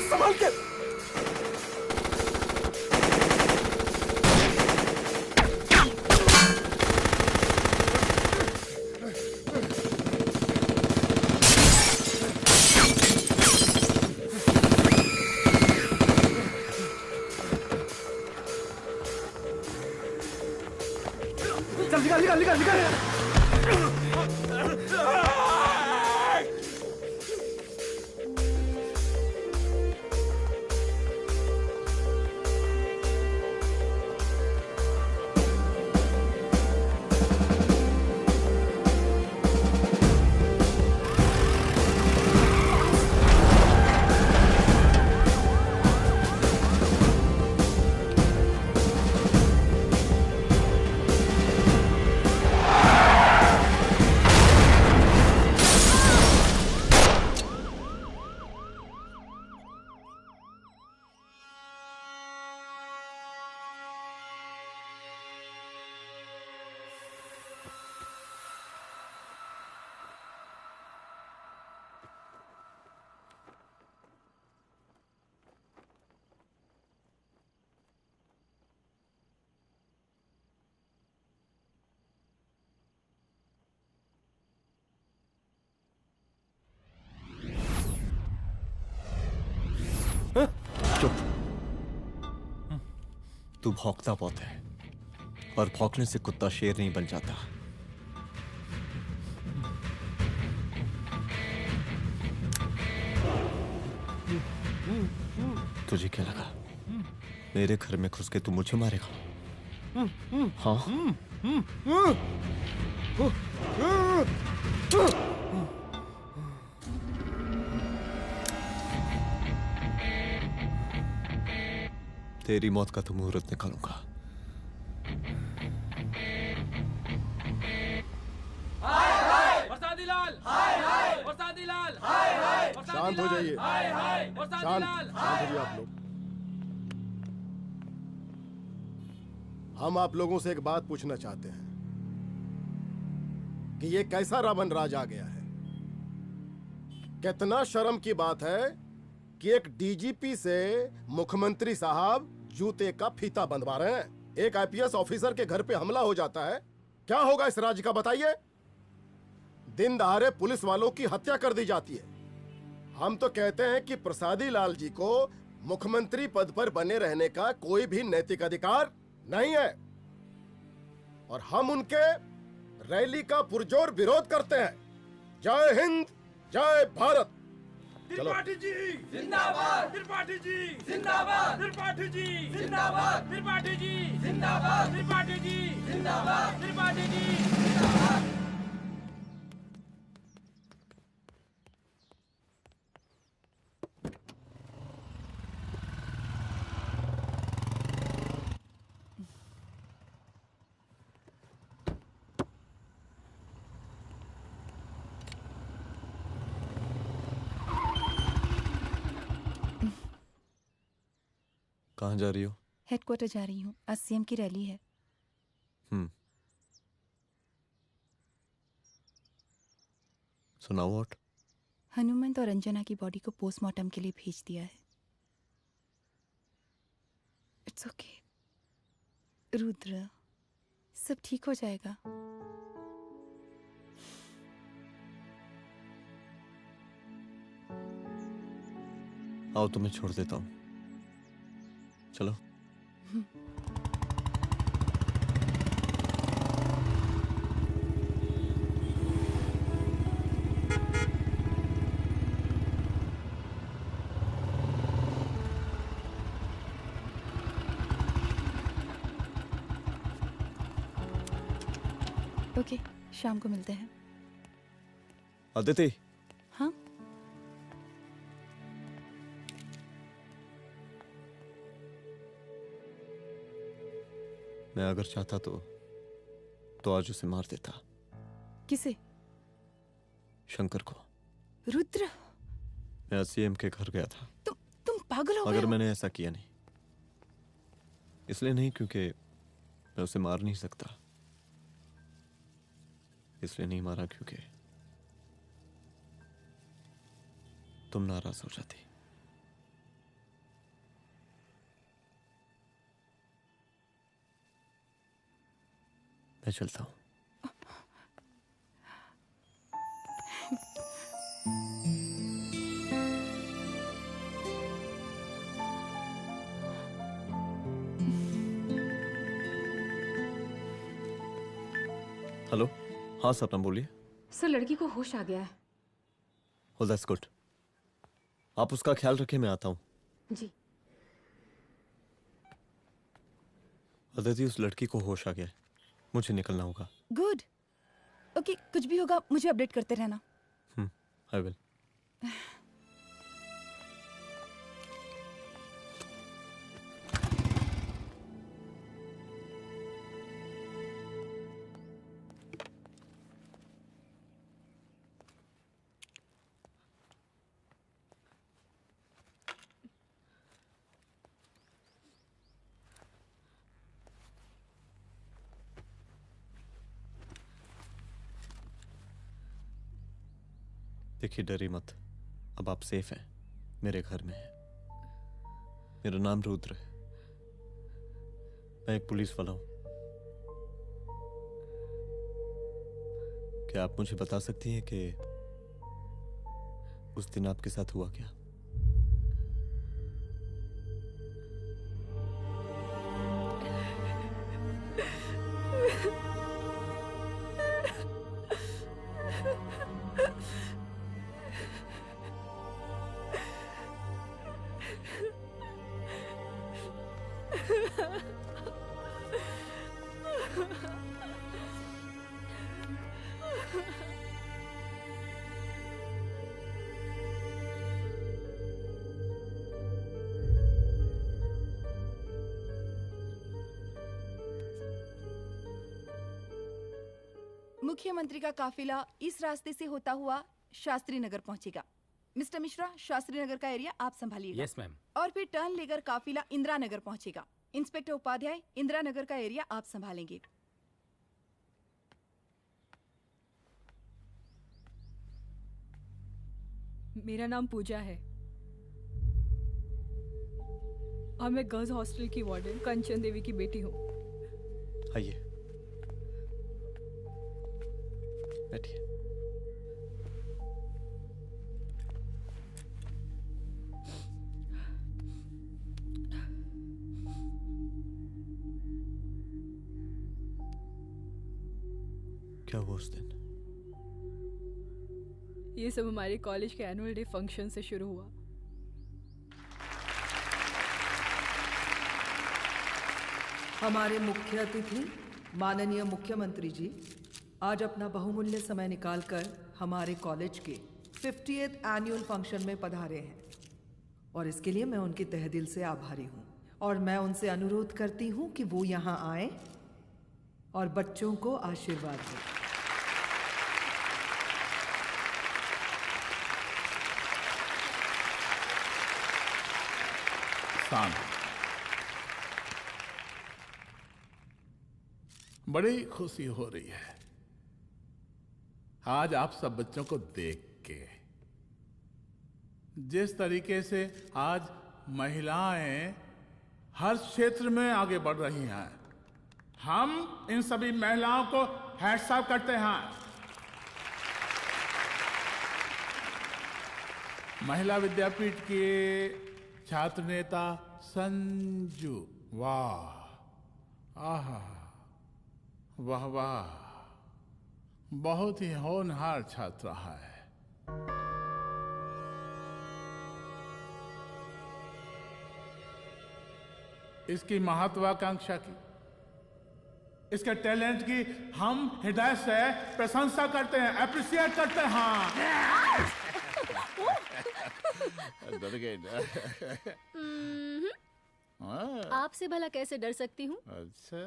संभाल के। चल निकाल निकाल निकाल निकाल। चुप। तू भौंकता बहुत है और भौंकने से कुत्ता शेर नहीं बन जाता। तुझे क्या लगा मेरे घर में घुस के तू मुझे मारेगा? हाँ? तेरी मौत का तो मुहूर्त निकालूंगा। शांत हो जाइए। शांत हो जाइए आप लोग। हम आप लोगों से एक बात पूछना चाहते हैं कि ये कैसा रावण राज आ गया है। कितना शर्म की बात है कि एक डीजीपी से मुख्यमंत्री साहब जूते का फीता बंधवा रहे हैं। एक आईपीएस ऑफिसर के घर पे हमला हो जाता है, क्या होगा इस राज्य का बताइए? दिन दहाड़े पुलिस वालों की हत्या कर दी जाती है। हम तो कहते हैं कि प्रसादी लाल जी को मुख्यमंत्री पद पर बने रहने का कोई भी नैतिक अधिकार नहीं है और हम उनके रैली का पुरजोर विरोध करते हैं। जय हिंद, जय भारत। चलो। त्रिपाठी जी जिंदाबाद, त्रिपाठी जी जिंदाबाद, त्रिपाठी जी जिंदाबाद, त्रिपाठी जी जिंदाबाद, त्रिपाठी जी जिंदाबाद, त्रिपाठी जी जिंदाबाद। कहाँ जा रही हो? हेडक्वार्टर जा रही हूँ, आज सीएम की रैली है। सुनाओ व्हाट? हनुमंत और अंजना की बॉडी को पोस्टमार्टम के लिए भेज दिया है। इट्स ओके रुद्र, सब ठीक हो जाएगा। आओ तुम्हें छोड़ देता हूँ, चलो। ओके, शाम को मिलते हैं। अदिति। हाँ? मैं अगर चाहता तो आज उसे मार देता। किसे? शंकर को। रुद्र, मैं सीएम के घर गया था। तुम पागल हो गए मगर हो? मैंने ऐसा किया नहीं। इसलिए नहीं क्योंकि मैं उसे मार नहीं सकता। इसलिए नहीं मारा क्योंकि तुम नाराज हो जाती। मैं चलता हूं। हेलो, हाँ सपना बोलिए। सर, लड़की को होश आ गया है। Oh, that's good. आप उसका ख्याल रखिए, मैं आता हूँ। जी। अदिति, उस लड़की को होश आ गया है, मुझे निकलना होगा। गुड। ओके, कुछ भी होगा मुझे अपडेट करते रहना। I will. देखिए, डरिए मत। अब आप सेफ हैं, मेरे घर में हैं। मेरा नाम रुद्र है, मैं एक पुलिस वाला हूं। क्या आप मुझे बता सकती हैं कि उस दिन आपके साथ हुआ क्या? मुख्यमंत्री का काफिला इस रास्ते से होता हुआ शास्त्री नगर पहुंचेगा। मिस्टर मिश्रा, शास्त्री नगर का एरिया आप संभालिएगा। Yes ma'am. और फिर टर्न लेकर काफिला इंदिरा नगर पहुंचेगा। इंस्पेक्टर उपाध्याय, इंदिरा नगर का एरिया आप संभालेंगे। मेरा नाम पूजा है और मैं गर्ल्स हॉस्टल की वार्डन कंचन देवी की बेटी हूँ। आइए, बैठिए। क्या हुआ उस दिन? ये सब हमारे कॉलेज के एनुअल डे फंक्शन से शुरू हुआ। हमारे मुख्य अतिथि माननीय मुख्यमंत्री जी आज अपना बहुमूल्य समय निकालकर हमारे कॉलेज के 50th एनुअल फंक्शन में पधारे हैं और इसके लिए मैं उनके तहे दिल से आभारी हूँ और मैं उनसे अनुरोध करती हूँ कि वो यहाँ आए और बच्चों को आशीर्वाद दें। बड़ी खुशी हो रही है आज आप सब बच्चों को देख के। जिस तरीके से आज महिलाएं हर क्षेत्र में आगे बढ़ रही हैं, हम इन सभी महिलाओं को हैट्स ऑफ करते हैं। महिला विद्यापीठ के छात्र नेता संजू, वाह, आहा, वाह वाह, बहुत ही होनहार छात्रा है। इसकी महत्वाकांक्षा की, इसके टैलेंट की हम हृदय से प्रशंसा करते हैं, अप्रिशिएट करते हैं। डर गए आपसे भला कैसे डर सकती हूँ? अच्छा।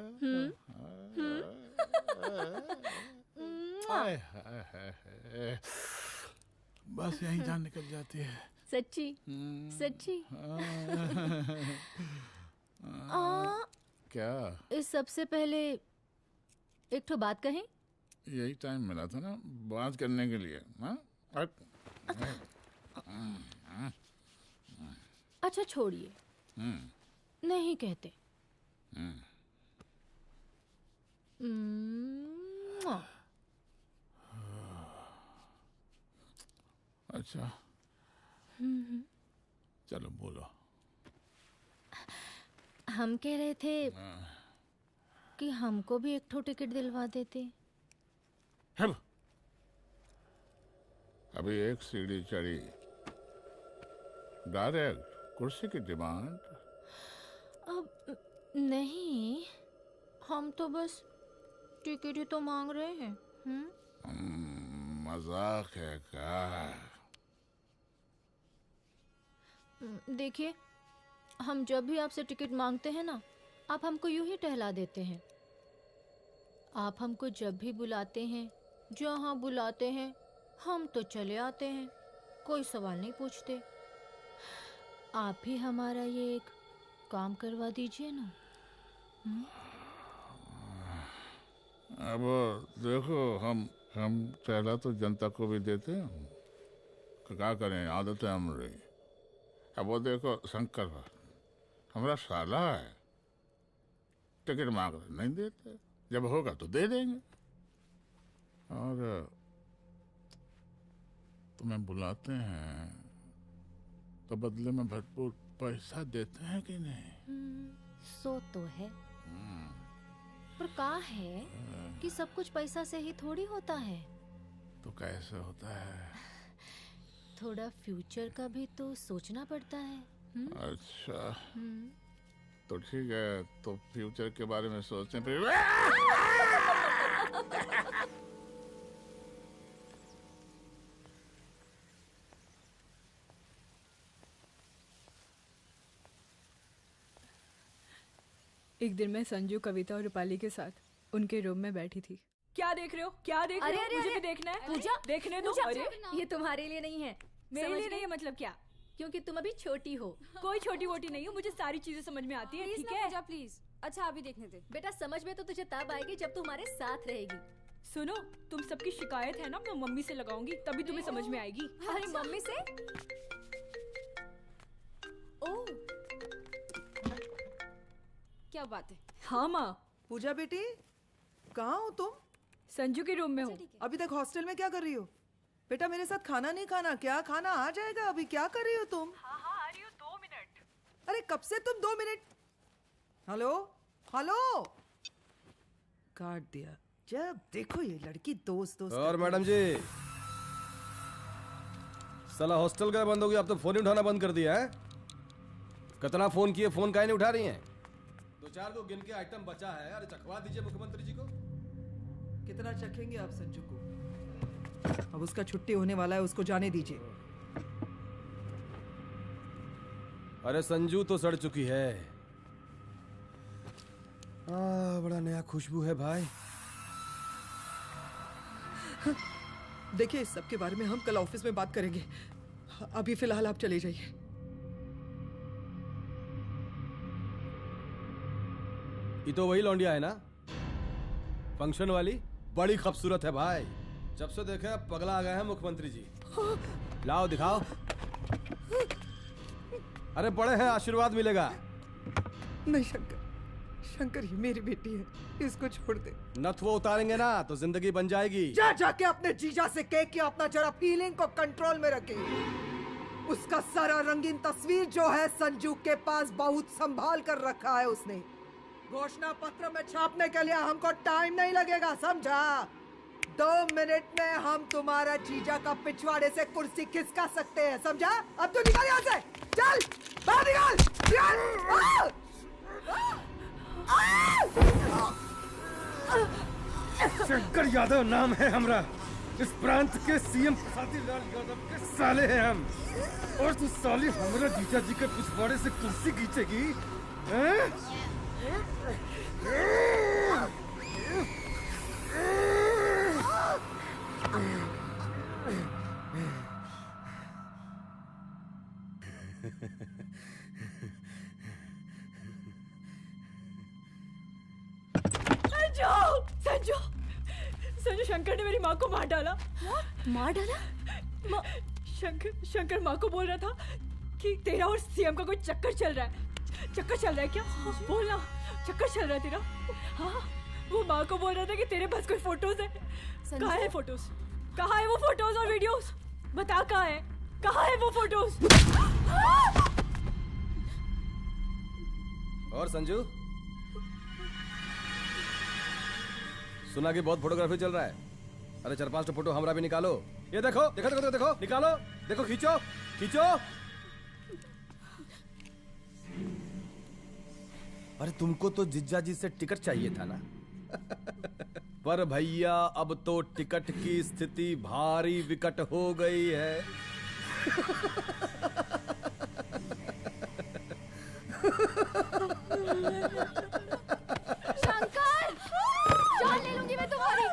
बस यही जान निकल जाती है। सच्ची सच्ची। क्या? इस सबसे पहले एक ठो बात कहें? यही टाइम मिला था ना बात करने के लिए। अच्छा छोड़िए, नहीं कहते। अच्छा चलो बोलो। हम कह रहे थे कि हमको भी एक ठो टिकट दिलवा देते। अभी एक सीढ़ी चढ़ी, डायरेक्ट कुर्सी की डिमांड। अब नहीं, हम तो बस टिकट ही तो मांग रहे हैं। मजाक है क्या? देखिए, हम जब भी आपसे टिकट मांगते हैं ना, आप हमको यूं ही टहला देते हैं। आप हमको जब भी बुलाते हैं, जहाँ बुलाते हैं, हम तो चले आते हैं, कोई सवाल नहीं पूछते। आप भी हमारा ये एक काम करवा दीजिए ना। अब देखो, हम टहला तो जनता को भी देते हैं, क्या करें, आदत है हमारी। अब वो देखो शंकर हमारा साला है, टिकट मांग रहे नहीं देते, जब होगा तो दे देंगे। और तुम्हें बुलाते हैं तो बदले में भरपूर पैसा देते हैं कि नहीं? सो तो है, पर का है कि सब कुछ पैसा से ही थोड़ी होता है। तो कैसे होता है? थोड़ा फ्यूचर का भी तो सोचना पड़ता है। अच्छा, तो ठीक है, तो फ्यूचर के बारे में सोचने पे एक दिन मैं संजू, कविता और रूपाली के साथ उनके रूम में बैठी थी। क्या देख रहे हो? क्या देख अरे, रहे हो? अरे, मुझे अरे, भी देखना है। पूजा, देखने दो। पूजा, अरे ये तुम्हारे लिए नहीं है। मेरे समझ लिए गई? नहीं है मतलब क्या? क्योंकि तुम अभी छोटी हो। कोई छोटी वोटी नहीं हूँ, मुझे सारी चीजें समझ में आती है। Please ठीक ना है पूजा, प्लीज। अच्छा अभी देखने दे। बेटा समझ में तो तुझे तब आएगी जब तू हमारे साथ रहेगी। सुनो, तुम सबकी शिकायत है ना, मैं मम्मी से लगाऊंगी, तभी तुम्हें समझ में आएगी। अरे मम्मी से? ओह, क्या बात है? हाँ माँ। पूजा बेटी, कहाँ हो तुम? संजू के रूम में हूँ। अभी तक हॉस्टल में क्या कर रही हो? बेटा मेरे साथ खाना नहीं खाना क्या? खाना आ जाएगा, अभी क्या कर रही हो तुम? हाँ हाँ आ रही हूँ, 2 मिनट। अरे कब से तुम 2 मिनट? हेलो हेलो, काट दिया। जब देखो ये लड़की दोस्त दोस्त। और मैडम जी, साला हॉस्टल का बंद हो गया, अब तो फोन ही उठाना बंद कर दिया है। कितना फोन किए, फोन काहे नहीं उठा रही हैं? 2-4 को गिन के आइटम बचा है, अरे चखवा दीजिए मुख्यमंत्री जी को। कितना चखेंगे आप संजू को? अब उसका छुट्टी होने वाला है, उसको जाने दीजिए। अरे संजू तो सड़ चुकी है। बड़ा नया खुशबू है भाई। देखिए इस सब के बारे में हम कल ऑफिस में बात करेंगे, अभी फिलहाल आप चले जाइए। ये तो वही लौंडिया है ना, फंक्शन वाली? बड़ी खूबसूरत है भाई, जब से देखे पगला आ गए हैं मुख्यमंत्री जी। लाओ दिखाओ। अरे बड़े हैं, आशीर्वाद मिलेगा। नहीं शंकर, शंकर ये मेरी बेटी है, इसको छोड़ दे। नथ वो उतारेंगे ना तो जिंदगी बन जाएगी। जा जाके अपने जीजा से कह के अपना जरा फीलिंग को कंट्रोल में रखे। उसका सारा रंगीन तस्वीर जो है संजू के पास बहुत संभाल कर रखा है उसने। घोषणा पत्र में छापने के लिए हमको टाइम नहीं लगेगा, समझा? 2 मिनट में हम तुम्हारा जीजा का पिछवाड़े से कुर्सी खिसका सकते हैं, समझा? अब तो निकल यहाँ से, चल बाहर निकल। शंकर यादव नाम है हमरा, इस प्रांत के सीएम प्रसादीलाल यादव के साले हैं हम। और तू साली हमरा जीजा जी के पिछवाड़े से कुर्सी खींचेगी? संजू, संजू, शंकर ने मेरी माँ को मार डाला। मार डाला? शंकर माँ को बोल रहा था कि तेरा और सीएम का कोई चक्कर चल रहा है। चक्कर चल रहा है क्या? बोलना, चक्कर चल रहा है तेरा? हाँ, वो माँ को बोल रहा था कि तेरे पास कोई फोटोज है। कहाँ है फोटोज? कहाँ है वो फोटोज और वीडियोस? बता कहाँ है? कहाँ है वो फोटोज? और संजू, सुना कि बहुत फोटोग्राफी चल रहा है। अरे 4-5 फोटो हमरा भी निकालो। ये देखो देखो देखो देखो, निकालो, देखो, खींचो खींचो। अरे तुमको तो जिज्जा जी से टिकट चाहिए था ना। पर भैया अब तो टिकट की स्थिति भारी विकट हो गई है। शंकर, जान ले लूंगी मैं तुम्हारी।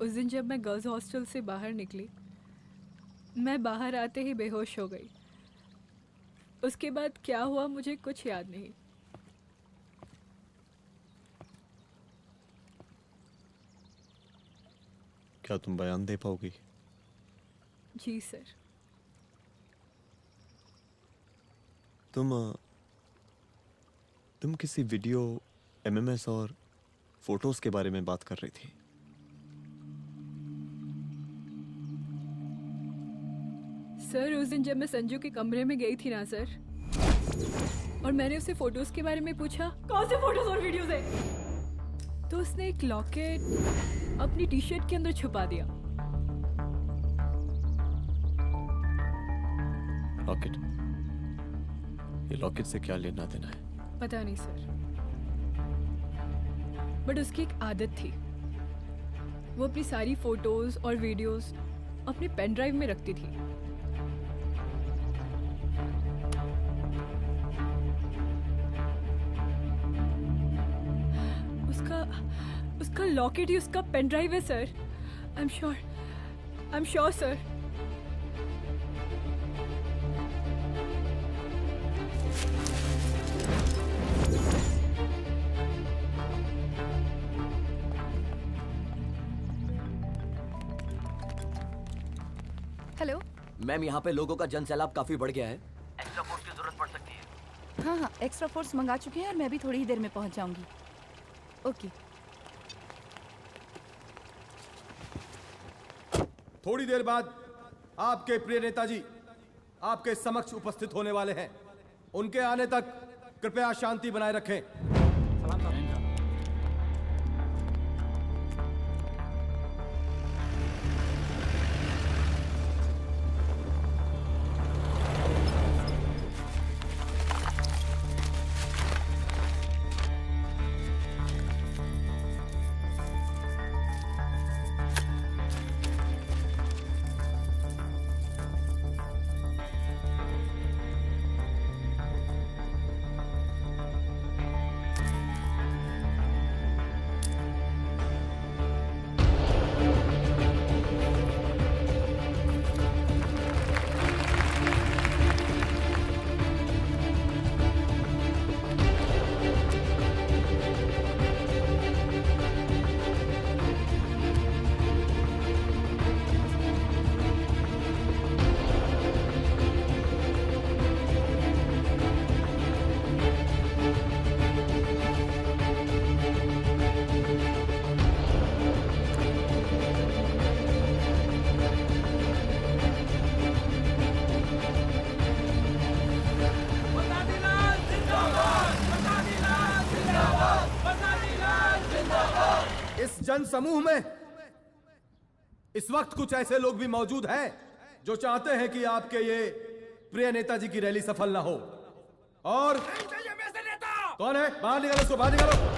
उस दिन जब मैं गर्ल्स हॉस्टल से बाहर निकली, मैं बाहर आते ही बेहोश हो गई। उसके बाद क्या हुआ मुझे कुछ याद नहीं। क्या तुम बयान दे पाओगी? जी सर। तुम किसी वीडियो, एमएमएस और फोटोज के बारे में बात कर रही थी। सर उस दिन जब मैं संजू के कमरे में गई थी ना सर, और मैंने उससे फोटोज के बारे में पूछा कौन से फोटोज और वीडियोज है, तो उसने एक लॉकेट अपनी टी शर्ट के अंदर छुपा दिया। लॉकेट? ये लॉकेट से क्या लेना देना है? पता नहीं सर, बट उसकी एक आदत थी, वो अपनी सारी फोटोज और वीडियोस अपने पेन ड्राइव में रखती थी। उसका लॉकेट ही उसका पेन ड्राइव है sir. I am sure sir. Hello ma'am, यहाँ पे लोगों का जन सैलाब काफी बढ़ गया है। एक्स्ट्रा फोर्स की जरूरत पड़ सकती है। हाँ, एक्स्ट्रा फोर्स मंगा चुके हैं और मैं भी थोड़ी ही देर में पहुंच जाऊंगी। ओके। थोड़ी देर बाद आपके प्रिय नेताजी आपके समक्ष उपस्थित होने वाले हैं। उनके आने तक कृपया शांति बनाए रखें। जन समूह में इस वक्त कुछ ऐसे लोग भी मौजूद हैं जो चाहते हैं कि आपके ये प्रिय नेताजी की रैली सफल ना हो। और कौन है? बाहर निकालो उसको, बाहर निकालो।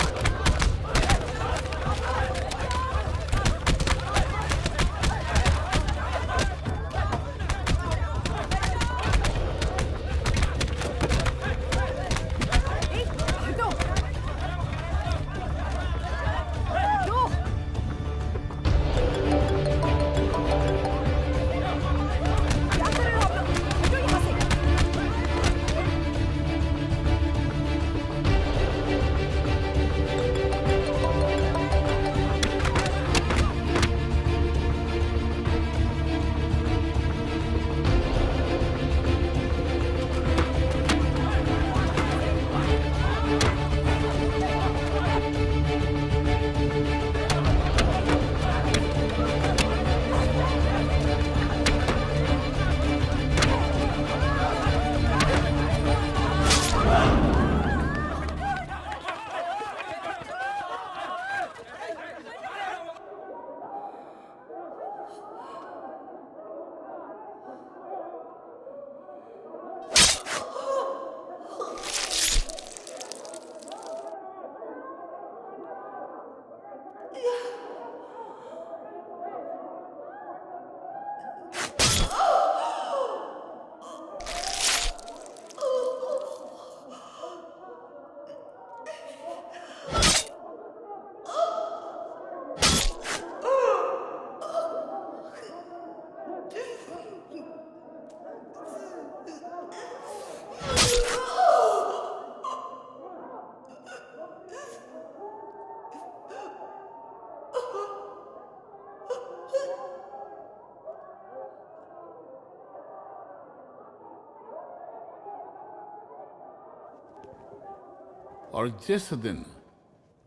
और जिस दिन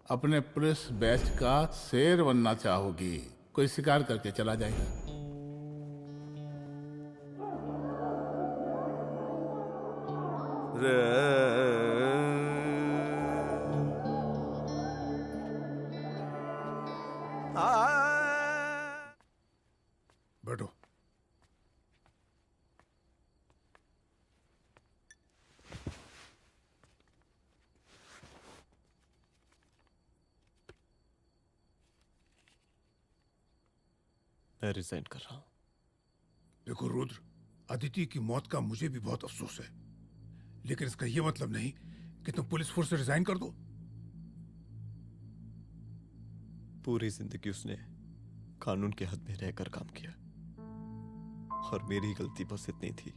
अपने पुलिस बैच का शेर बनना चाहोगी, कोई शिकार करके चला जाएगा। बैठो। मैं रिजाइन कर रहा हूं। देखो रुद्र, अदिति की मौत का मुझे भी बहुत अफसोस है, लेकिन इसका यह मतलब नहीं कि तुम पुलिस फोर्स से रिजाइन कर दो। पूरी जिंदगी उसने कानून के हद में रहकर काम किया और मेरी गलती बस इतनी थी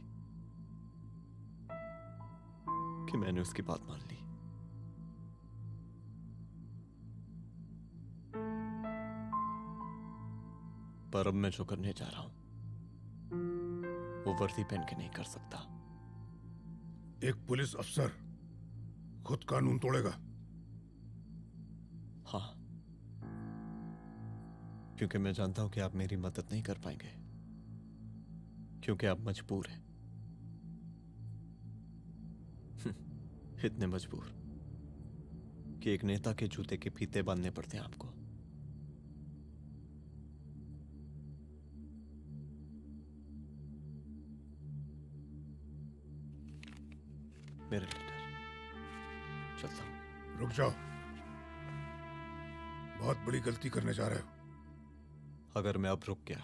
कि मैंने उसकी बात मान ली। पर अब मैं जो करने जा रहा हूं वो वर्दी पहन के नहीं कर सकता। एक पुलिस अफसर खुद कानून तोड़ेगा? हाँ, क्योंकि मैं जानता हूं कि आप मेरी मदद नहीं कर पाएंगे, क्योंकि आप मजबूर हैं। इतने मजबूर कि एक नेता के जूते के फीते बांधने पड़ते हैं आपको। मेरे लीडर, चलता हूं। रुक जाओ, बहुत बड़ी गलती करने जा रहे हो। अगर मैं अब रुक गया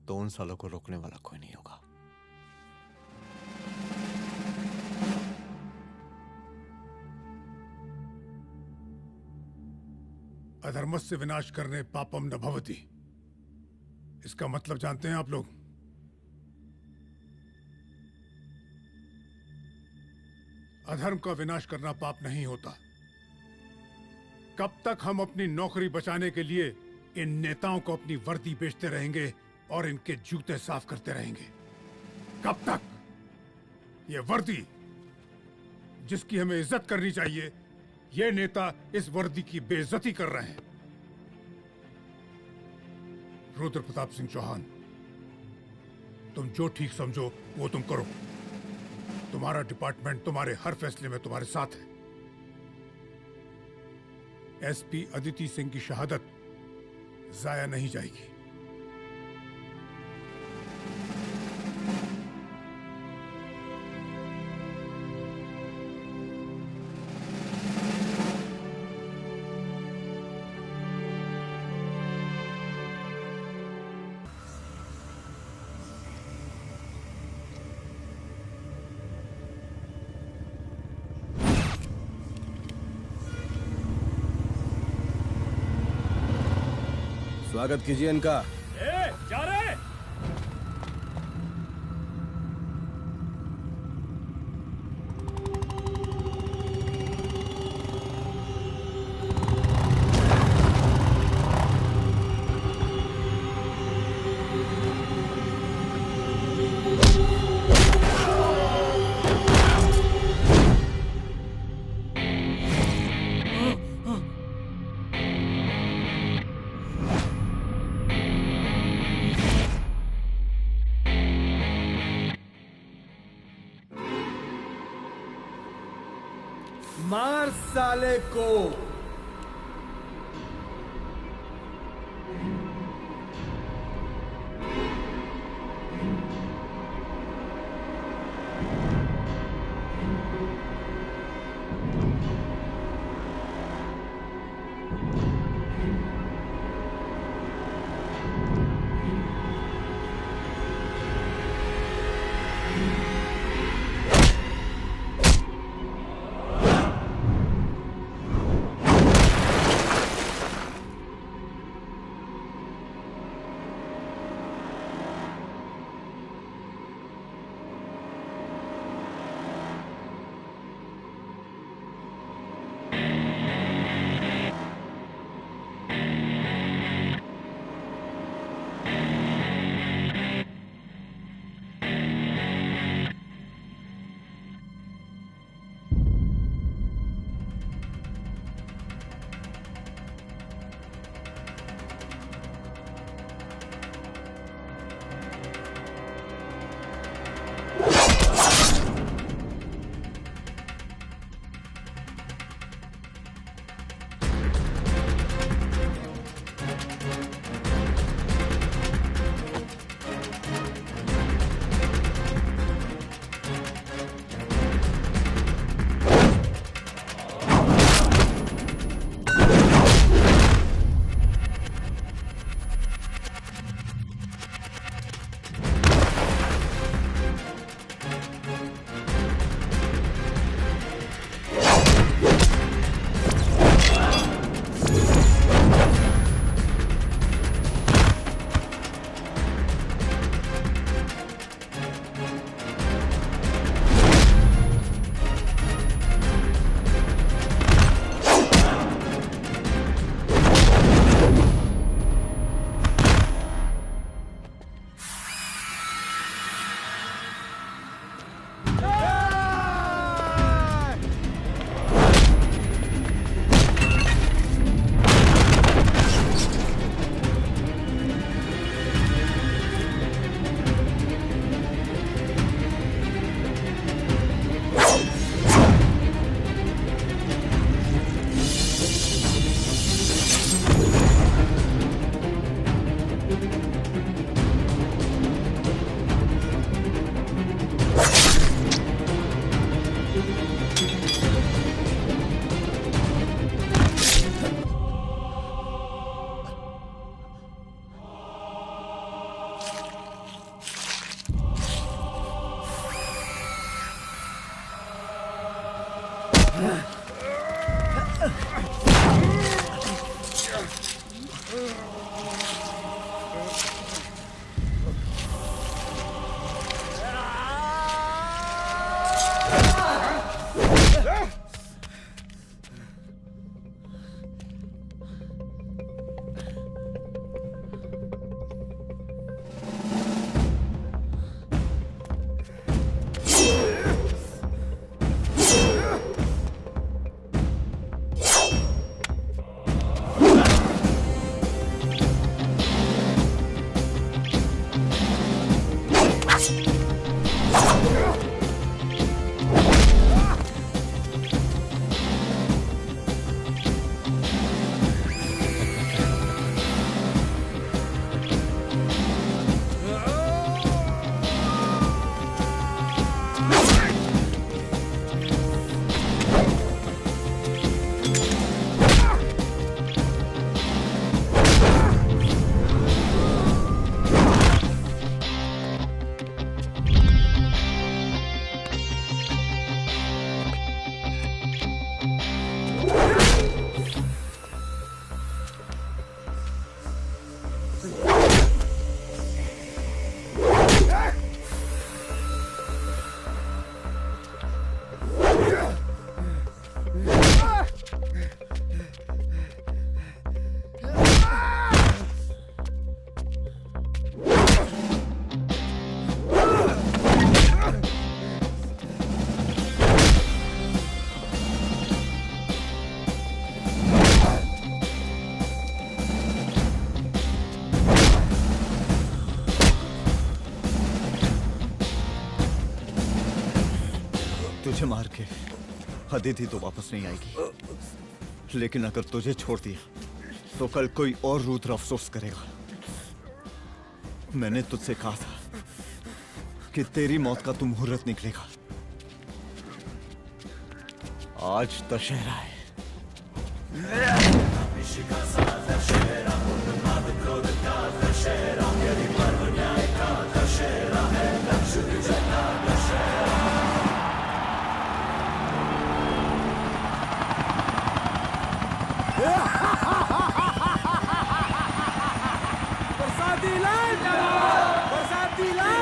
तो उन सालों को रोकने वाला कोई नहीं होगा। अधर्मस्य विनाश करने पापम न भवति, इसका मतलब जानते हैं आप लोग? अधर्म का विनाश करना पाप नहीं होता। कब तक हम अपनी नौकरी बचाने के लिए इन नेताओं को अपनी वर्दी बेचते रहेंगे और इनके जूते साफ करते रहेंगे? कब तक? ये वर्दी जिसकी हमें इज्जत करनी चाहिए, ये नेता इस वर्दी की बेइज्जती कर रहे हैं। रुद्र प्रताप सिंह चौहान, तुम जो ठीक समझो वो तुम करो। तुम्हारा डिपार्टमेंट तुम्हारे हर फैसले में तुम्हारे साथ है। एसपी अदिति सिंह की शहादत जाया नहीं जाएगी। स्वागत कीजिए इनका। जा रहे। मार साले को। मुझे मार के अदिति तो वापस नहीं आएगी, लेकिन अगर तुझे छोड़ दिया तो कल कोई और रुद्र अफसोस करेगा। मैंने तुझसे कहा था कि तेरी मौत का तू मुहूर्त निकलेगा। आज दशहरा है। बरसाती लाल बरसाती लाल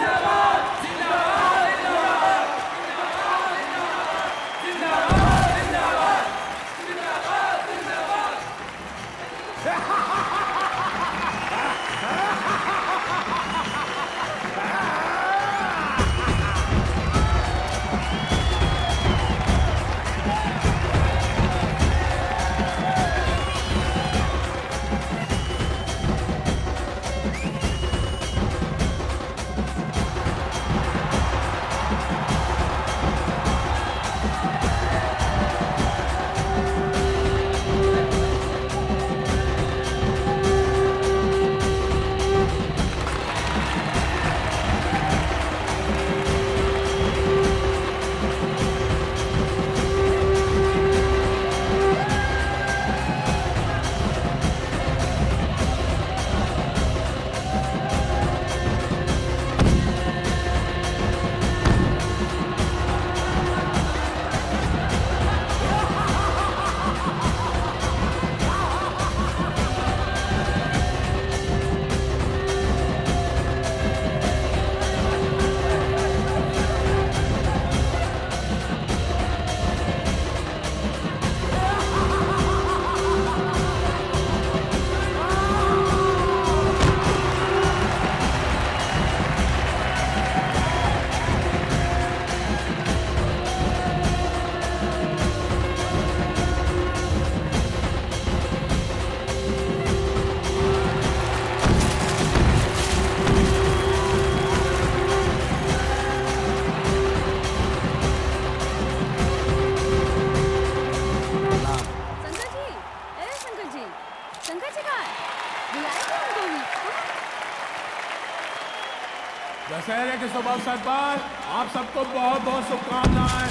दशहरे के शुभ अवसर पर आप सबको बहुत बहुत शुभकामनाएं।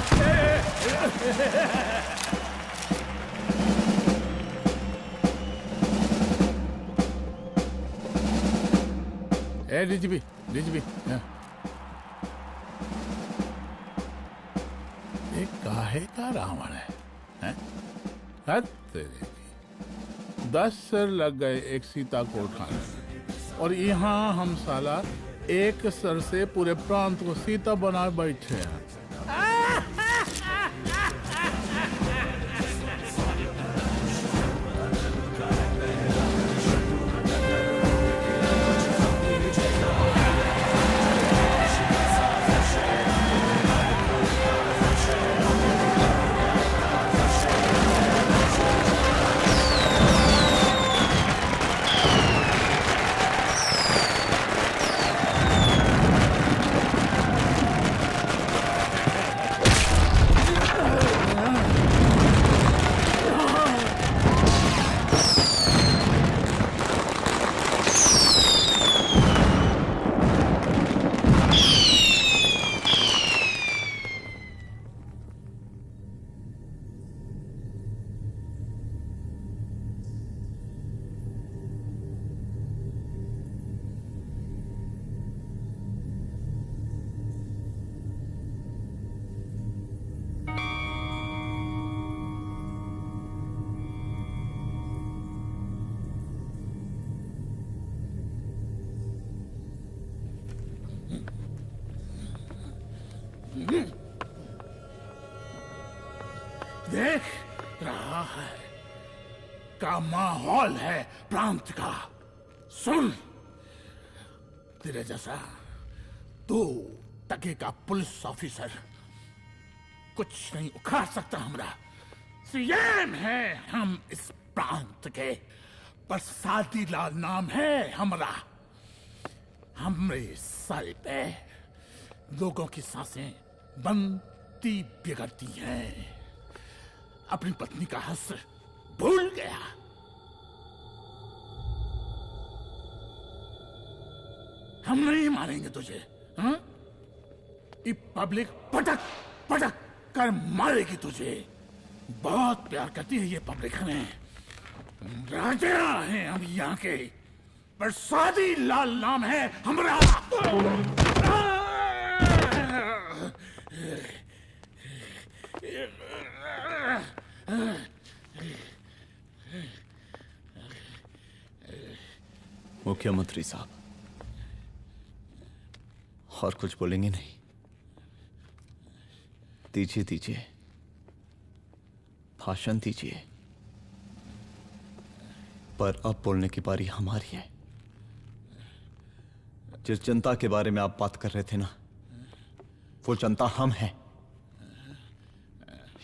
डीजीपी ये काहे का रावण है? हद तेरे की। 10 सिर लग गए एक सीता को उठाने में, और यहाँ हम साला एक सर से पूरे प्रांत को सीता बना बैठे हैं। देख रहा है का माहौल है प्रांत का। सुन, तेरे जैसा 2 टके का पुलिस ऑफिसर कुछ नहीं उखाड़ सकता। हमरा सीएम है हम इस प्रांत के, बरसाती लाल नाम है हमरा। हमरे सर पे लोगों की सांसें बंद गलती बिगड़ती है। अपनी पत्नी का हक भूल गया। हम नहीं मारेंगे तुझे, हाँ? ये पब्लिक पटक पटक कर मारेगी तुझे। बहुत प्यार करती है ये पब्लिक हमें। राजा हैं हम यहाँ के, प्रसादी लाल नाम है हमारा। मुख्यमंत्री साहब, और कुछ बोलेंगे नहीं? दीजिए दीजिए, भाषण दीजिए। पर अब बोलने की बारी हमारी है। जिस जनता के बारे में आप बात कर रहे थे ना, वो जनता हम हैं।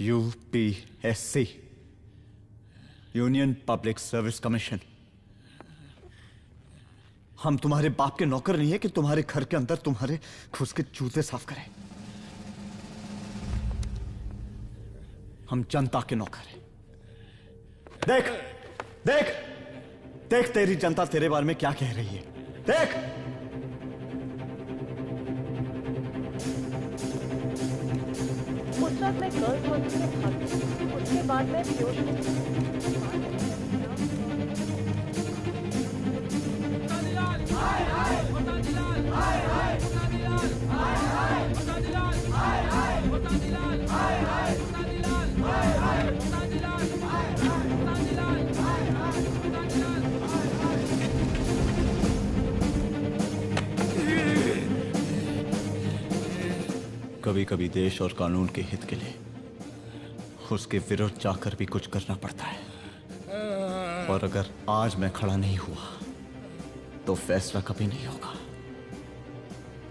UPSC, union public service commission. हम तुम्हारे बाप के नौकर नहीं है कि तुम्हारे घर के अंदर तुम्हारे घुस के जूते साफ करें। हम जनता के नौकर हैं। देख देख देख, तेरी जनता तेरे बारे में क्या कह रही है। देख, उस वक्त मैं गर्ल्स हॉस्टल में भागी। उसके बाद मैं बेहोश हो गई। कभी कभी देश और कानून के हित के लिए उसके विरुद्ध जाकर भी कुछ करना पड़ता है। और अगर आज मैं खड़ा नहीं हुआ तो फैसला कभी नहीं होगा,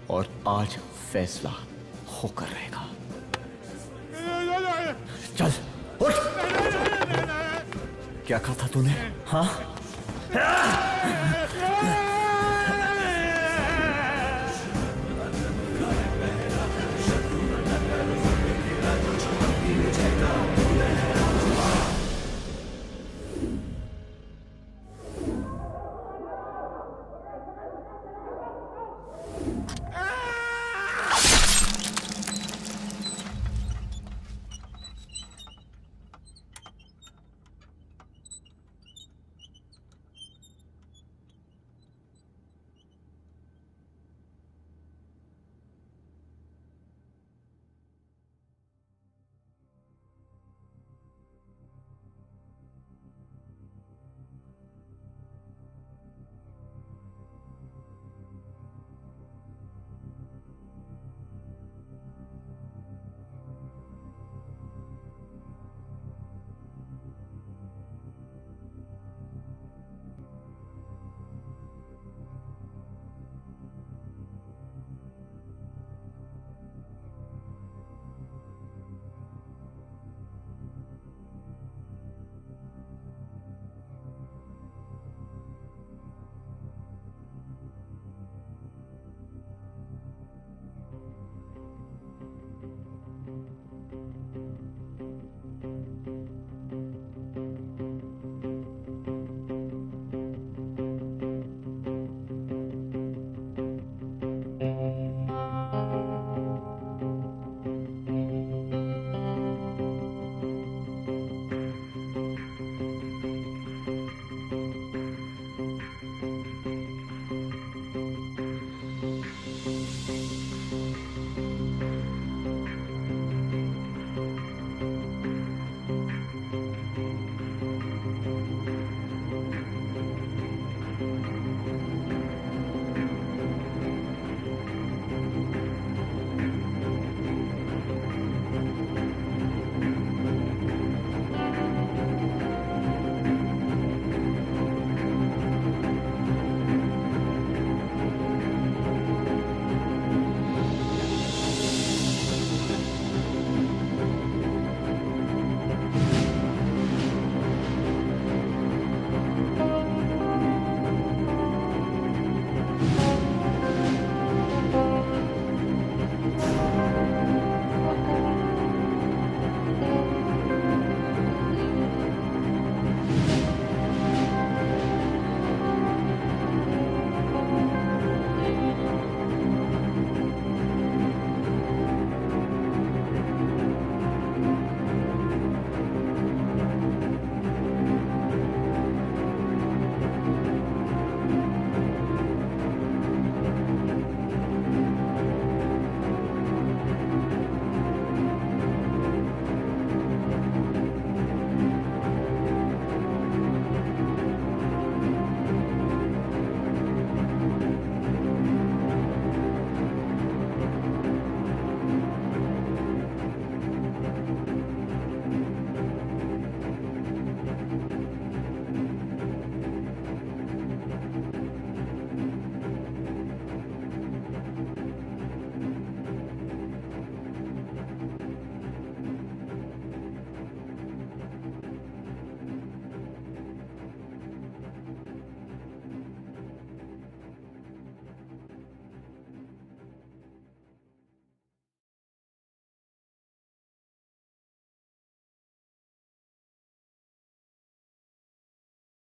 और आज फैसला होकर रहेगा। चल उठ। क्या कहा था तूने? हाँ?